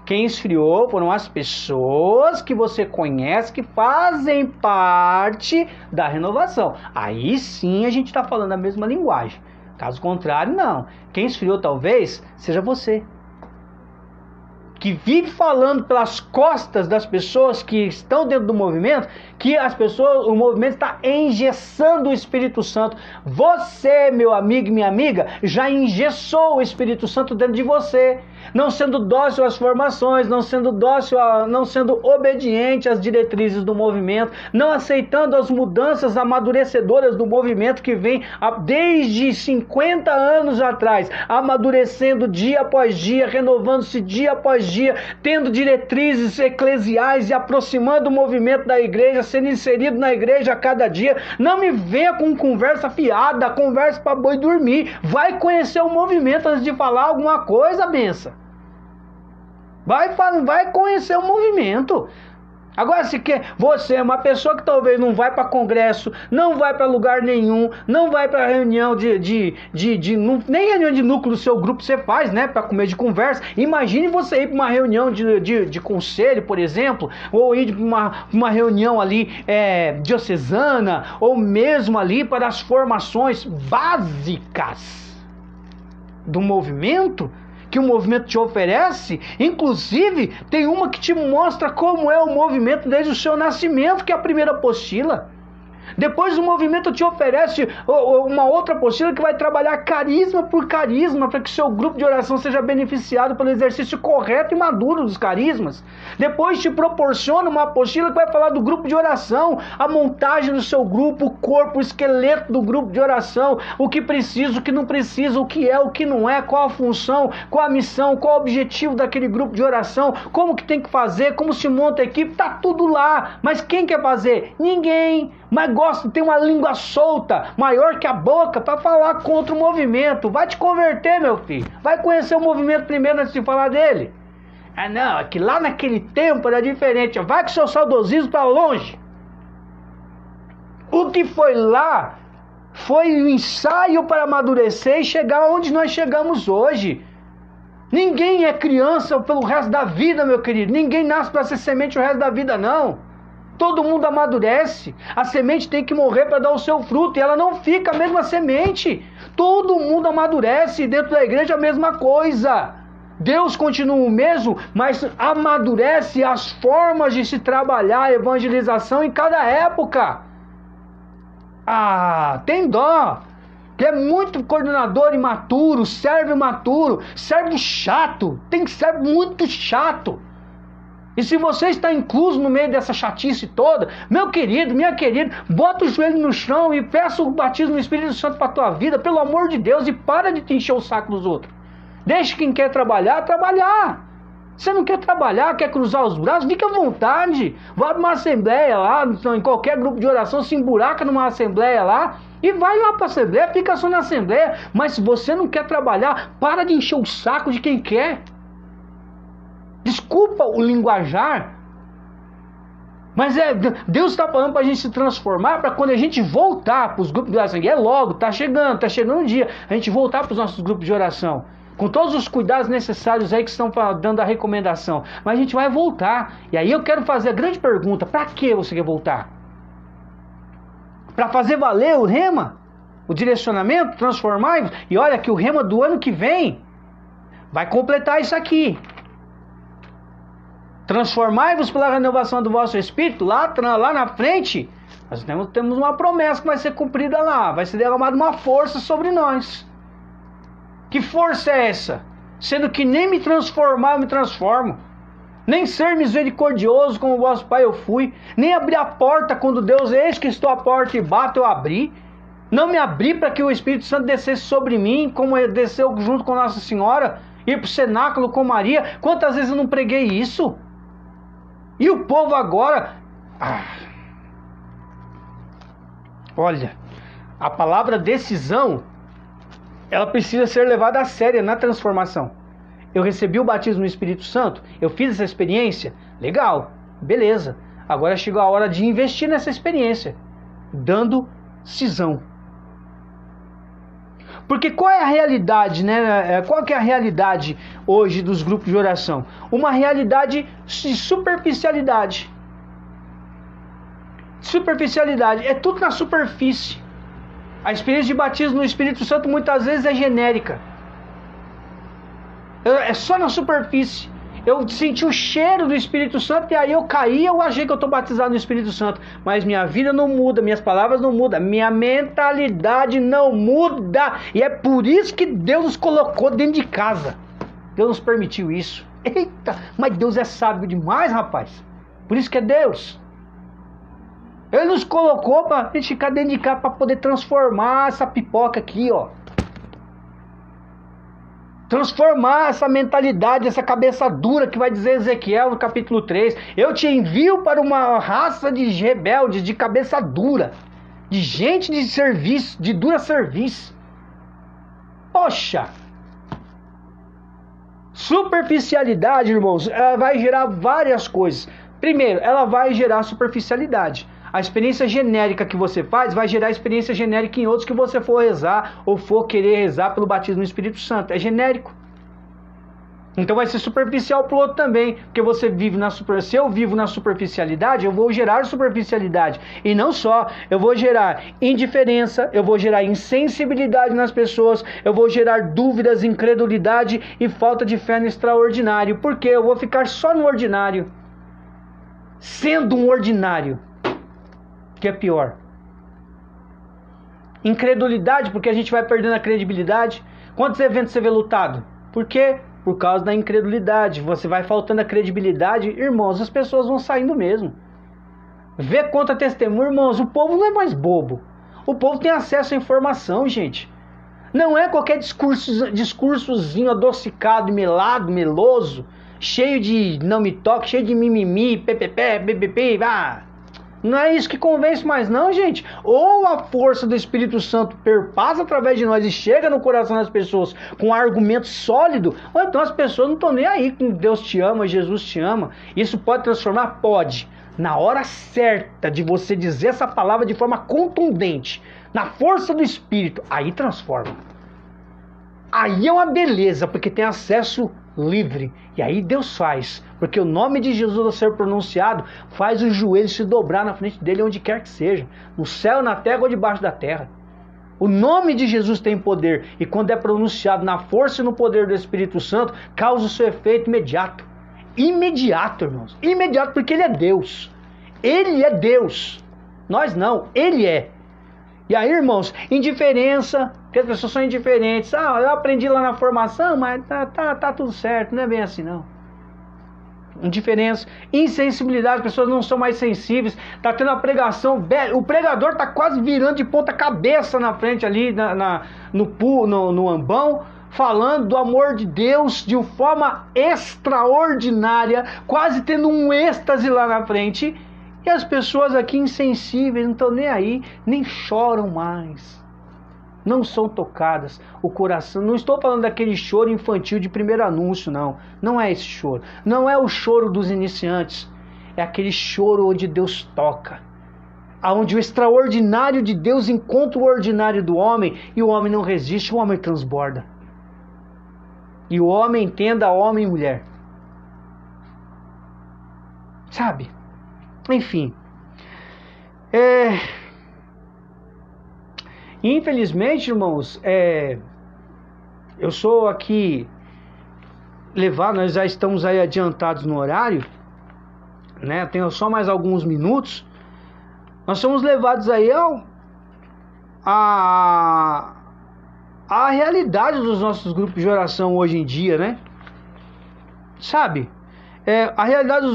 Quem esfriou foram as pessoas que você conhece que fazem parte da renovação. Aí sim a gente está falando a mesma linguagem. Caso contrário, não. Quem esfriou talvez seja você, que vive falando pelas costas das pessoas que estão dentro do movimento, que o movimento está engessando o Espírito Santo. Você, meu amigo e minha amiga, já engessou o Espírito Santo dentro de você, não sendo dócil às formações, não sendo obediente às diretrizes do movimento, não aceitando as mudanças amadurecedoras do movimento que vem desde 50 anos atrás, amadurecendo dia após dia, renovando-se dia após dia, tendo diretrizes eclesiais e aproximando o movimento da igreja, sendo inserido na igreja a cada dia. Não me venha com conversa fiada, conversa para boi dormir. Vai conhecer o movimento antes de falar alguma coisa, benção. Vai conhecer o movimento. Agora, se quer, você é uma pessoa que talvez não vai para congresso, não vai para lugar nenhum, não vai para reunião nem reunião de núcleo do seu grupo você faz, né, para comer de conversa. Imagine você ir para uma reunião de conselho, por exemplo, ou ir para uma reunião ali diocesana, ou mesmo ali para as formações básicas do movimento, que o movimento te oferece. Inclusive tem uma que te mostra como é o movimento desde o seu nascimento, que é a primeira apostila. Depois o movimento te oferece uma outra apostila que vai trabalhar carisma por carisma, para que seu grupo de oração seja beneficiado pelo exercício correto e maduro dos carismas. Depois te proporciona uma apostila que vai falar do grupo de oração, a montagem do seu grupo, o corpo, o esqueleto do grupo de oração, o que precisa, o que não precisa, o que é, o que não é, qual a função, qual a missão, qual o objetivo daquele grupo de oração, como que tem que fazer, como se monta a equipe, tá tudo lá. Mas quem quer fazer? Ninguém. Mas tem uma língua solta, maior que a boca, para falar contra o movimento. Vai te converter, meu filho. Vai conhecer o movimento primeiro antes de falar dele. Ah, não, é que lá naquele tempo era diferente. Vai com seu saudosismo para longe. O que foi lá foi o ensaio para amadurecer e chegar onde nós chegamos hoje. Ninguém é criança pelo resto da vida, meu querido. Ninguém nasce para ser semente o resto da vida, não. Todo mundo amadurece. A semente tem que morrer para dar o seu fruto. E ela não fica a mesma semente. Todo mundo amadurece. Dentro da igreja a mesma coisa. Deus continua o mesmo, mas amadurece as formas de se trabalhar a evangelização em cada época. Ah, tem dó. Que é muito coordenador imaturo, servo imaturo, servo chato. Tem servo muito chato. E se você está incluso no meio dessa chatice toda, meu querido, minha querida, bota o joelho no chão e peça o batismo no Espírito Santo para a tua vida, pelo amor de Deus, e para de te encher o saco dos outros. Deixa quem quer trabalhar, trabalhar. Você não quer trabalhar, quer cruzar os braços? Fica à vontade. Vai para uma assembleia lá, em qualquer grupo de oração, se emburaca numa assembleia lá e vai lá para a assembleia, fica só na assembleia. Mas se você não quer trabalhar, para de encher o saco de quem quer. Desculpa o linguajar, mas Deus está falando para a gente se transformar, para quando a gente voltar para os grupos de oração, e é logo, está chegando o dia, a gente voltar para os nossos grupos de oração, com todos os cuidados necessários aí que estão dando a recomendação, mas a gente vai voltar. E aí eu quero fazer a grande pergunta: para que você quer voltar? Para fazer valer o rema? O direcionamento? Transformar? E olha que o rema do ano que vem vai completar isso aqui. Transformai-vos pela renovação do vosso espírito. Lá na frente, nós temos uma promessa que vai ser cumprida lá. Vai ser derramada uma força sobre nós. Que força é essa? Sendo que nem me transformar eu me transformo. Nem ser misericordioso como o vosso pai eu fui. Nem abrir a porta quando Deus, eis que estou à porta e bato, eu abri. Não me abri para que o Espírito Santo descesse sobre mim, como ele desceu junto com Nossa Senhora. Ir para o cenáculo com Maria. Quantas vezes eu não preguei isso? E o povo agora... Olha, a palavra decisão, ela precisa ser levada a sério na transformação. Eu recebi o batismo no Espírito Santo, eu fiz essa experiência, legal, beleza. Agora chegou a hora de investir nessa experiência, dando cisão. Porque qual é a realidade, né? Qual que é a realidade hoje dos grupos de oração? Uma realidade de superficialidade. Superficialidade, é tudo na superfície. A experiência de batismo no Espírito Santo muitas vezes é genérica. É só na superfície. Eu senti o cheiro do Espírito Santo e aí eu caí, eu achei que eu estou batizado no Espírito Santo. Mas minha vida não muda, minhas palavras não mudam, minha mentalidade não muda. E é por isso que Deus nos colocou dentro de casa. Deus nos permitiu isso. Eita, mas Deus é sábio demais, rapaz. Por isso que é Deus. Ele nos colocou para a gente ficar dentro de casa, para poder transformar essa pipoca aqui, ó. Transformar essa mentalidade, essa cabeça dura que vai dizer Ezequiel no capítulo 3. Eu te envio para uma raça de rebeldes, de cabeça dura, de gente de serviço, de dura serviço. Poxa! Superficialidade, irmãos, ela vai gerar várias coisas. Primeiro, ela vai gerar superficialidade. A experiência genérica que você faz vai gerar experiência genérica em outros que você for rezar ou for querer rezar pelo batismo no Espírito Santo. É genérico. Então vai ser superficial para o outro também. Porque você vive na superficialidade. Se eu vivo na superficialidade, eu vou gerar superficialidade. E não só, eu vou gerar indiferença, eu vou gerar insensibilidade nas pessoas, eu vou gerar dúvidas, incredulidade e falta de fé no extraordinário. Porque eu vou ficar só no ordinário. Sendo um ordinário. Que é pior. Incredulidade, porque a gente vai perdendo a credibilidade. Quantos eventos você vê lutado? Por quê? Por causa da incredulidade. Você vai faltando a credibilidade, irmãos, as pessoas vão saindo mesmo. Vê contra testemunho, irmãos, o povo não é mais bobo. O povo tem acesso à informação, gente. Não é qualquer discursozinho adocicado, melado, meloso, cheio de não me toque, cheio de mimimi, ppp, bbb, Não é isso que convence mais não, gente. Ou a força do Espírito Santo perpassa através de nós e chega no coração das pessoas com um argumento sólido, ou então as pessoas não estão nem aí com Deus te ama, Jesus te ama. Isso pode transformar? Pode. Na hora certa de você dizer essa palavra de forma contundente, na força do Espírito, aí transforma. Aí é uma beleza, porque tem acesso livre. E aí Deus faz, porque o nome de Jesus ao ser pronunciado faz os joelhos se dobrar na frente dele onde quer que seja, no céu, na terra ou debaixo da terra. O nome de Jesus tem poder, e quando é pronunciado na força e no poder do Espírito Santo, causa o seu efeito imediato. Imediato, irmãos. Imediato, porque Ele é Deus. Ele é Deus. Nós não, Ele é. E aí, irmãos, indiferença, porque as pessoas são indiferentes. Eu aprendi lá na formação, mas tá tudo certo, não é bem assim não. Indiferença, insensibilidade, as pessoas não são mais sensíveis. Tá tendo a pregação, o pregador tá quase virando de ponta cabeça na frente ali, no ambão, falando do amor de Deus de uma forma extraordinária, quase tendo um êxtase lá na frente, e as pessoas aqui insensíveis, não estão nem aí, nem choram mais, não são tocadas, o coração, não estou falando daquele choro infantil de primeiro anúncio, não é esse choro, não é o choro dos iniciantes, é aquele choro onde Deus toca, onde o extraordinário de Deus encontra o ordinário do homem, e o homem não resiste, o homem transborda. E o homem entenda homem e mulher. Sabe? Enfim. Infelizmente, irmãos, eu sou aqui levado, nós já estamos aí adiantados no horário, né? Tenho só mais alguns minutos. Nós somos levados aí a realidade dos nossos grupos de oração hoje em dia, né? Sabe? A realidade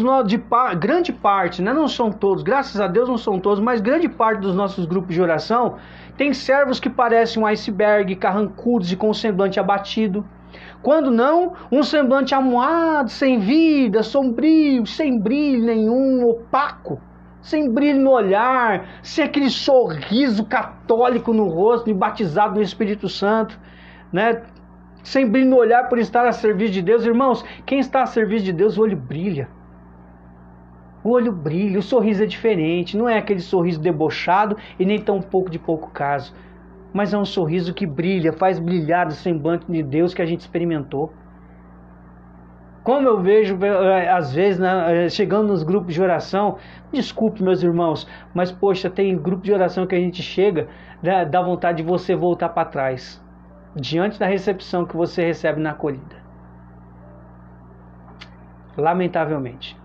grande parte, né? Não são todos, graças a Deus não são todos, mas grande parte dos nossos grupos de oração tem servos que parecem um iceberg, carrancudos e com o semblante abatido. Quando não, um semblante amuado, sem vida, sombrio, sem brilho nenhum, opaco. Sem brilho no olhar, sem aquele sorriso católico no rosto, e batizado no Espírito Santo, né? Sem brilho no olhar por estar a serviço de Deus. Irmãos, quem está a serviço de Deus, o olho brilha. O olho brilha, o sorriso é diferente, não é aquele sorriso debochado e nem tão pouco de pouco caso, mas é um sorriso que brilha, faz brilhar o semblante de Deus que a gente experimentou. Como eu vejo, às vezes, né, chegando nos grupos de oração, desculpe meus irmãos, mas poxa, tem grupo de oração que a gente chega, né, dá vontade de você voltar para trás, diante da recepção que você recebe na acolhida. Lamentavelmente.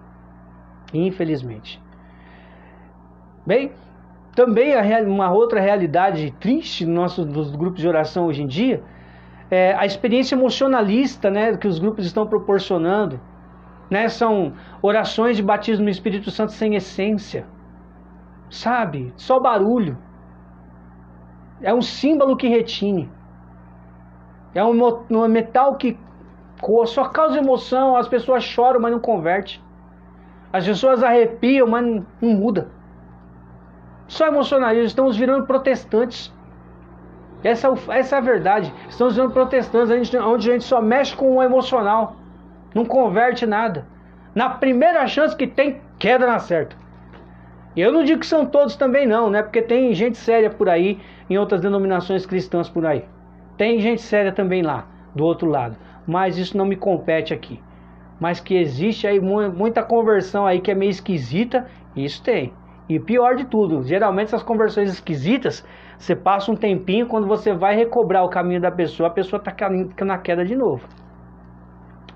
Infelizmente. Bem, também uma outra realidade triste nos grupos de oração hoje em dia, a experiência emocionalista, né, que os grupos estão proporcionando, né, são orações de batismo no Espírito Santo sem essência, sabe? Só barulho. É um símbolo que retine. É um metal que só causa emoção, as pessoas choram, mas não converte. As pessoas arrepiam, mas não muda. Só emocionalismo, estamos virando protestantes. Essa é a verdade. Estamos virando protestantes, onde a gente só mexe com o emocional. Não converte nada. Na primeira chance que tem, queda na certa. E eu não digo que são todos também não, né? Porque tem gente séria por aí, em outras denominações cristãs por aí. Tem gente séria também lá, do outro lado. Mas isso não me compete aqui. Mas que existe aí muita conversão aí que é meio esquisita, isso tem. E pior de tudo, geralmente essas conversões esquisitas, você passa um tempinho, quando você vai recobrar o caminho da pessoa, a pessoa está na queda de novo.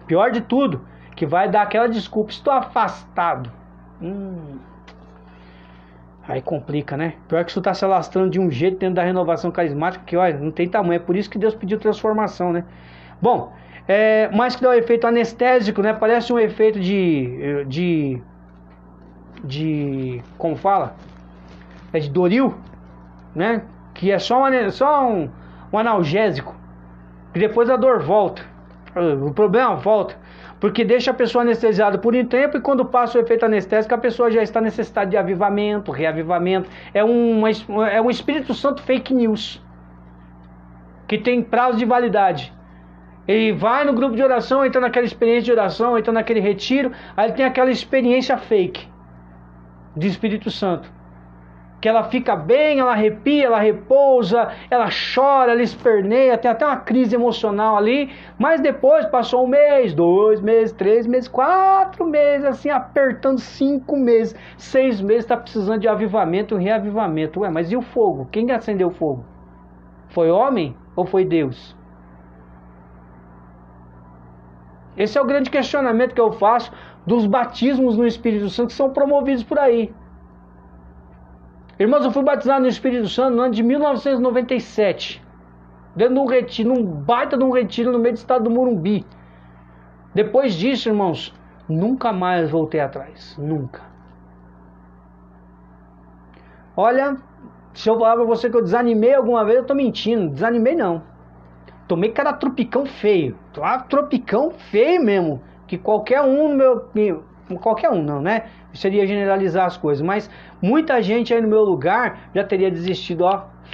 Pior de tudo, que vai dar aquela desculpa, estou afastado. Aí complica, né? Pior que isso está se alastrando de um jeito dentro da renovação carismática, que olha, não tem tamanho. É por isso que Deus pediu transformação, né? Bom, mais que dá um efeito anestésico, né? Parece um efeito de como fala? De Doril, né? Que é só um analgésico. Que depois a dor volta. O problema volta. Porque deixa a pessoa anestesiada por um tempo, e quando passa o efeito anestésico, a pessoa já está necessitada de avivamento, reavivamento. É um Espírito Santo fake news, que tem prazo de validade. Ele vai no grupo de oração, entra naquela experiência de oração, entra naquele retiro, aí ele tem aquela experiência fake de Espírito Santo. Que ela fica bem, ela arrepia, ela repousa, ela chora, ela esperneia, tem até uma crise emocional ali, mas depois passou 1 mês, 2 meses, 3 meses, 4 meses, assim, apertando 5 meses, 6 meses, está precisando de avivamento, reavivamento. Ué, mas e o fogo? Quem acendeu o fogo? Foi homem ou foi Deus? Esse é o grande questionamento que eu faço dos batismos no Espírito Santo que são promovidos por aí. Irmãos, eu fui batizado no Espírito Santo no ano de 1997, dentro de um retiro, num baita de um retiro no meio do estado do Morumbi. Depois disso, irmãos, nunca mais voltei atrás, nunca. Olha, se eu falar para você que eu desanimei alguma vez, eu estou mentindo. Desanimei não. tomei cada tropicão feio. Tropicão feio mesmo. Que qualquer um no meu... Qualquer um não, né? Seria generalizar as coisas. Mas muita gente aí no meu lugar já teria desistido,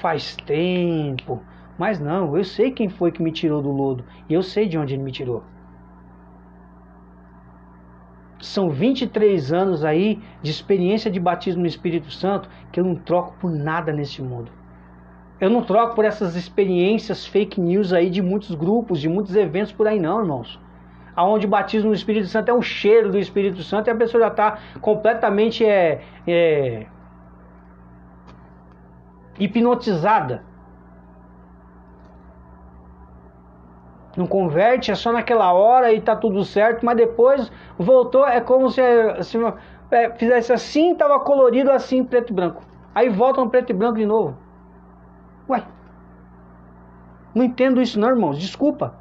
faz tempo. Mas não, eu sei quem foi que me tirou do lodo. E eu sei de onde ele me tirou. São 23 anos aí de experiência de batismo no Espírito Santo que eu não troco por nada nesse mundo. Eu não troco por essas experiências fake news aí de muitos grupos, de muitos eventos por aí não, irmãos. Onde o batismo no Espírito Santo é um cheiro do Espírito Santo e a pessoa já está completamente hipnotizada. Não converte, é só naquela hora e tá tudo certo, mas depois voltou, é como se fizesse assim, tava colorido assim, preto e branco. Aí volta no preto e branco de novo. Ué, não entendo isso não, irmãos, desculpa.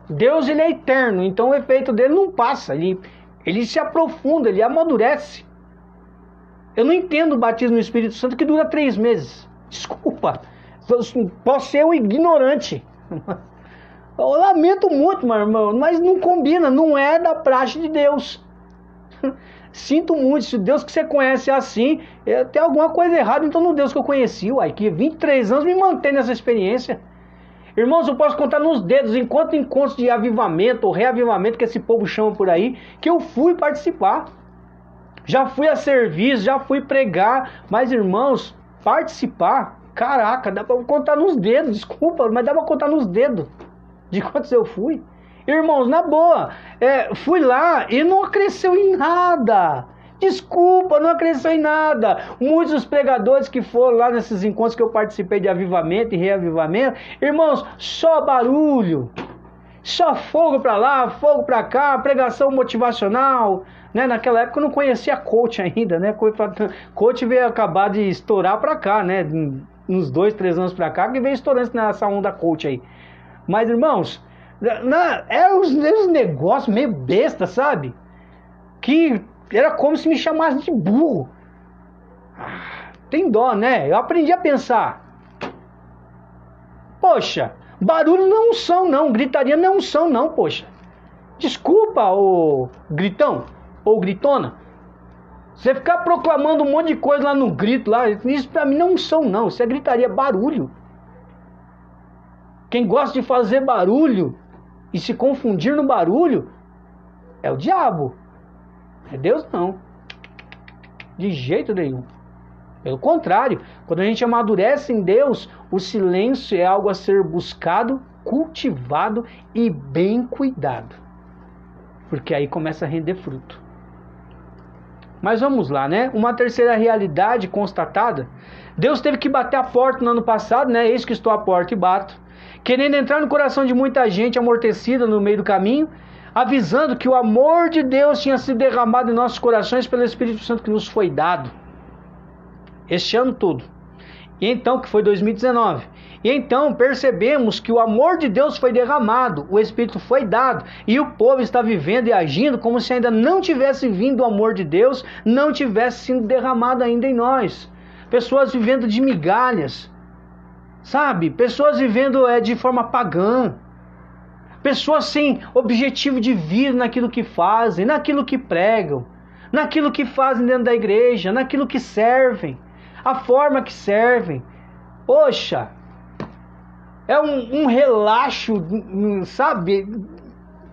Deus, ele é eterno, então o efeito dele não passa, ele se aprofunda, ele amadurece. Eu não entendo o batismo no Espírito Santo que dura 3 meses. Desculpa, posso ser um ignorante. Eu lamento muito, meu irmão, mas não combina, não é da praxe de Deus. Sinto muito, se o Deus que você conhece é assim, tem alguma coisa errada então no Deus que eu conheci, que 23 anos me mantém nessa experiência. Irmãos, eu posso contar nos dedos em quantos encontros de avivamento ou reavivamento que esse povo chama por aí, que eu fui participar. Já fui a serviço, já fui pregar, mas irmãos, participar, caraca, dá pra contar nos dedos, desculpa, mas dá pra contar nos dedos de quantos eu fui. Irmãos, na boa, fui lá e não cresceu em nada. Desculpa, não acrescentou em nada. Muitos dos pregadores que foram lá nesses encontros que eu participei de avivamento e reavivamento, irmãos, só barulho, só fogo pra lá, fogo pra cá, pregação motivacional, né? Naquela época eu não conhecia coach ainda, né? Coach veio acabar de estourar pra cá, né? Uns 2, 3 anos pra cá que veio estourando nessa onda coach aí. Mas irmãos, eram uns negócios meio besta, sabe? Que era como se me chamasse de burro. Tem dó, né? Eu aprendi a pensar. Poxa, barulho não é unção, não. Gritaria não é unção, não, poxa. Desculpa, ô gritão, ou gritona. Você ficar proclamando um monte de coisa lá no grito, lá, isso pra mim não é unção, não. Isso é gritaria, barulho. Quem gosta de fazer barulho e se confundir no barulho é o diabo. É Deus não. De jeito nenhum. Pelo contrário, quando a gente amadurece em Deus, o silêncio é algo a ser buscado, cultivado e bem cuidado. Porque aí começa a render fruto. Mas vamos lá, né? Uma terceira realidade constatada. Deus teve que bater a porta no ano passado, né? Eis que estou à porta e bato. Querendo entrar no coração de muita gente amortecida no meio do caminho, avisando que o amor de Deus tinha sido derramado em nossos corações pelo Espírito Santo que nos foi dado. Este ano todo. E então, que foi 2019. E então percebemos que o amor de Deus foi derramado, o Espírito foi dado, e o povo está vivendo e agindo como se ainda não tivesse vindo o amor de Deus, não tivesse sido derramado ainda em nós. Pessoas vivendo de migalhas, sabe? Pessoas vivendo de forma pagã. Pessoas sem objetivo de vida naquilo que fazem, naquilo que pregam, naquilo que fazem dentro da igreja, naquilo que servem, a forma que servem. Poxa, é um relaxo, sabe?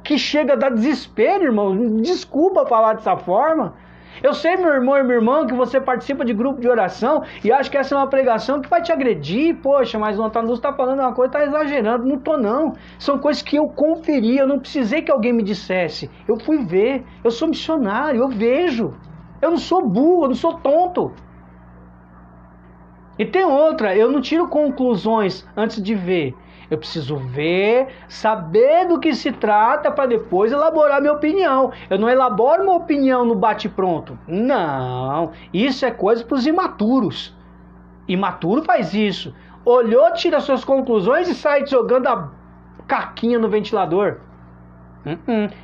Que chega a dar desespero, irmão. Desculpa falar dessa forma. Eu sei, meu irmão e minha irmã, que você participa de grupo de oração e acha que essa é uma pregação que vai te agredir. Poxa, mas o Antônio Luz está falando uma coisa, está exagerando. Não estou, não. São coisas que eu conferi, eu não precisei que alguém me dissesse. Eu fui ver, eu sou missionário, eu vejo. Eu não sou burro, eu não sou tonto. E tem outra, eu não tiro conclusões antes de ver. Eu preciso ver, saber do que se trata para depois elaborar minha opinião. Eu não elaboro uma opinião no bate-pronto. Não, isso é coisa para os imaturos. Imaturo faz isso. Olhou, tira suas conclusões e sai jogando a caquinha no ventilador.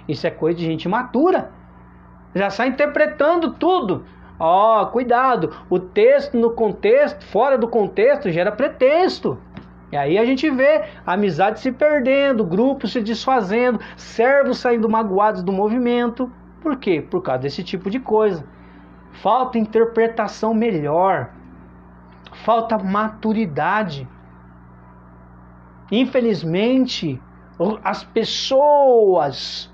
Isso é coisa de gente imatura. Já sai interpretando tudo. Cuidado, o texto no contexto, fora do contexto, gera pretexto. E aí a gente vê a amizade se perdendo, grupos se desfazendo, servos saindo magoados do movimento. Por quê? Por causa desse tipo de coisa. Falta interpretação melhor. Falta maturidade. Infelizmente, as pessoas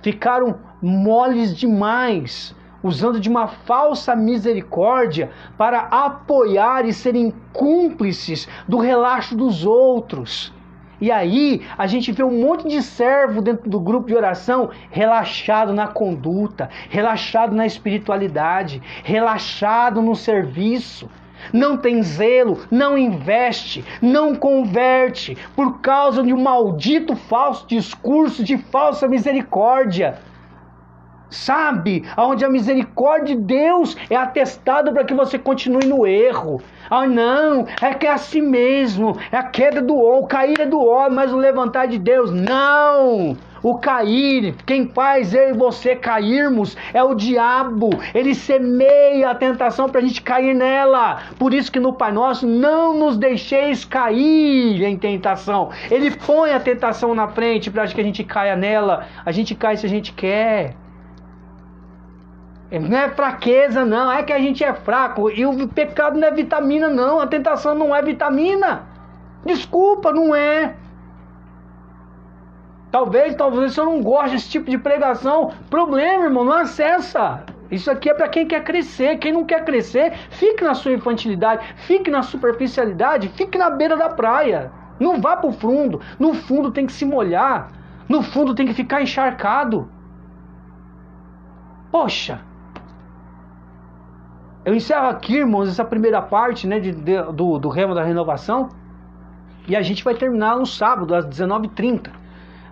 ficaram moles demais, usando de uma falsa misericórdia para apoiar e serem cúmplices do relaxo dos outros. E aí a gente vê um monte de servo dentro do grupo de oração relaxado na conduta, relaxado na espiritualidade, relaxado no serviço. Não tem zelo, não investe, não converte, por causa de um maldito falso discurso de falsa misericórdia. Sabe? Onde a misericórdia de Deus é atestada para que você continue no erro. Ah, não, é que é assim mesmo, é a queda do homem, o cair é do homem, mas o levantar de Deus. Não! O cair, quem faz eu e você cairmos é o diabo. Ele semeia a tentação para a gente cair nela. Por isso que no Pai Nosso, não nos deixeis cair em tentação. Ele põe a tentação na frente para que a gente caia nela. A gente cai se a gente quer. Não é fraqueza, não. É que a gente é fraco. E o pecado não é vitamina, não. A tentação não é vitamina. Desculpa, não é. Talvez você não goste desse tipo de pregação. Problema, irmão, não acessa. Isso aqui é para quem quer crescer. Quem não quer crescer, fique na sua infantilidade, fique na superficialidade, fique na beira da praia. Não vá para o fundo. No fundo tem que se molhar. No fundo tem que ficar encharcado. Poxa. Eu encerro aqui, irmãos, essa primeira parte, né, do Rema da Renovação. E a gente vai terminar no sábado, às 19h30.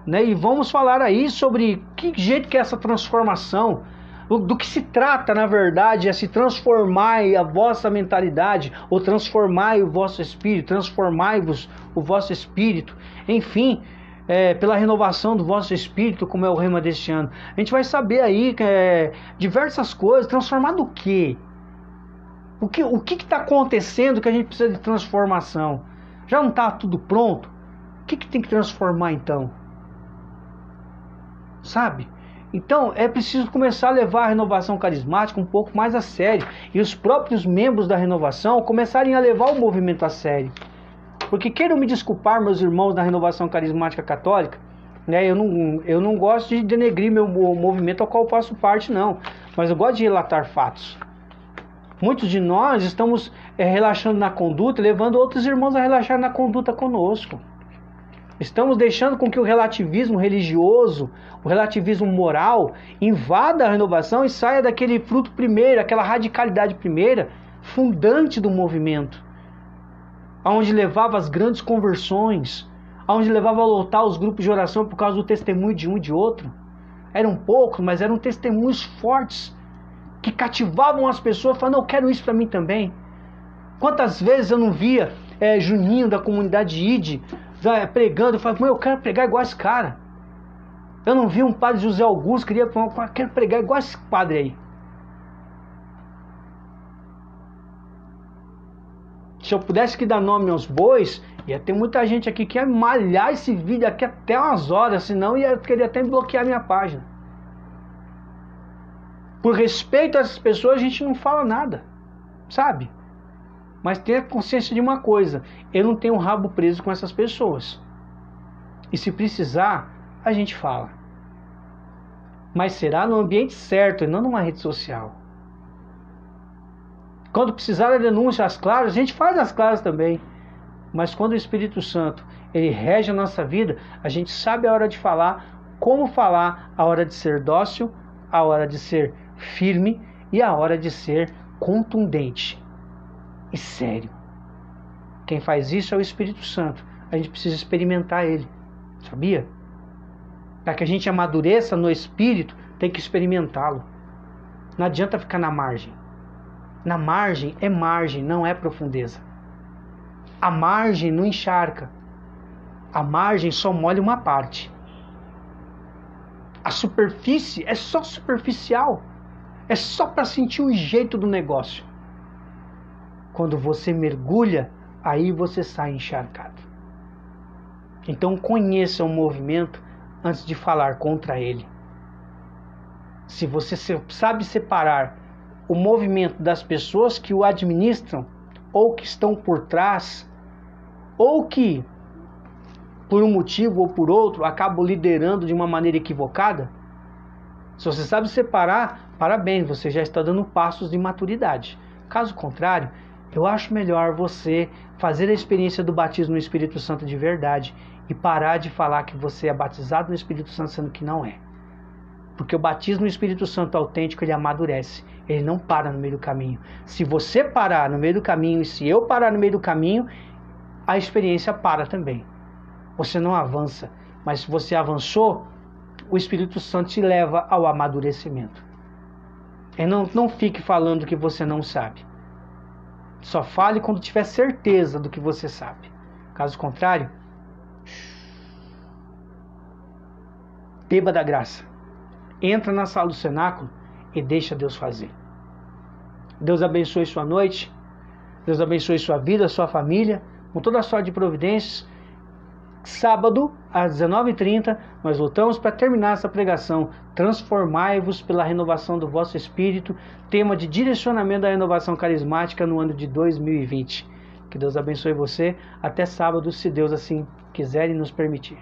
Né, e vamos falar aí sobre que jeito que é essa transformação, do que se trata, na verdade, é se transformar a vossa mentalidade, ou transformar o vosso espírito, transformai-vos o vosso espírito, enfim, pela renovação do vosso espírito, como é o rema deste ano. A gente vai saber aí diversas coisas. Transformar do quê? O que está acontecendo que a gente precisa de transformação? Já não está tudo pronto? O que tem que transformar então? Sabe? Então é preciso começar a levar a renovação carismática um pouco mais a sério. E os próprios membros da renovação começarem a levar o movimento a sério. Porque queiram me desculpar, meus irmãos da renovação carismática católica, né? Eu não gosto de denegrir meu movimento ao qual eu faço parte, não. Mas eu gosto de relatar fatos. Muitos de nós estamos relaxando na conduta, levando outros irmãos a relaxar na conduta conosco. Estamos deixando com que o relativismo religioso, o relativismo moral, invada a renovação e saia daquele fruto primeiro, aquela radicalidade primeira, fundante do movimento. Aonde levava as grandes conversões, aonde levava a lotar os grupos de oração por causa do testemunho de um e de outro. Eram poucos, mas eram testemunhos fortes, que cativavam as pessoas, falando, eu quero isso para mim também. Quantas vezes eu não via Juninho da comunidade ID pregando, eu falava, eu quero pregar igual esse cara. Eu não vi um padre José Augusto, quero pregar igual esse padre aí. Se eu pudesse que dar nome aos bois, ia ter muita gente aqui que ia malhar esse vídeo aqui até umas horas, senão ia querer até bloquear minha página. Por respeito a essas pessoas, a gente não fala nada, sabe? Mas tenha consciência de uma coisa, eu não tenho um rabo preso com essas pessoas. E se precisar, a gente fala. Mas será no ambiente certo e não numa rede social. Quando precisar da denúncia às claras, a gente faz as claras também. Mas quando o Espírito Santo, ele rege a nossa vida, a gente sabe a hora de falar, como falar, a hora de ser dócil, a hora de ser firme e a hora de ser contundente e sério. Quem faz isso é o Espírito Santo. A gente precisa experimentar ele, sabia? Para que a gente amadureça no Espírito, tem que experimentá-lo. Não adianta ficar na margem. Na margem é margem, não é profundeza. A margem não encharca. A margem só molha uma parte. A superfície é só superficial. É só para sentir o jeito do negócio. Quando você mergulha, aí você sai encharcado. Então conheça o movimento antes de falar contra ele. Se você sabe separar o movimento das pessoas que o administram, ou que estão por trás, ou que, por um motivo ou por outro, acabam liderando de uma maneira equivocada, se você sabe separar, parabéns, você já está dando passos de maturidade. Caso contrário, eu acho melhor você fazer a experiência do batismo no Espírito Santo de verdade e parar de falar que você é batizado no Espírito Santo, sendo que não é. Porque o batismo no Espírito Santo autêntico, ele amadurece, ele não para no meio do caminho. Se você parar no meio do caminho e se eu parar no meio do caminho, a experiência para também. Você não avança, mas se você avançou, o Espírito Santo te leva ao amadurecimento. E não fique falando que você não sabe. Só fale quando tiver certeza do que você sabe. Caso contrário, beba da graça. Entra na sala do cenáculo e deixa Deus fazer. Deus abençoe sua noite. Deus abençoe sua vida, sua família, com toda a sorte de providências. Sábado, às 19h30, nós voltamos para terminar essa pregação. Transformai-vos pela renovação do vosso espírito, tema de direcionamento da renovação carismática no ano de 2020. Que Deus abençoe você. Até sábado, se Deus assim quiser e nos permitir.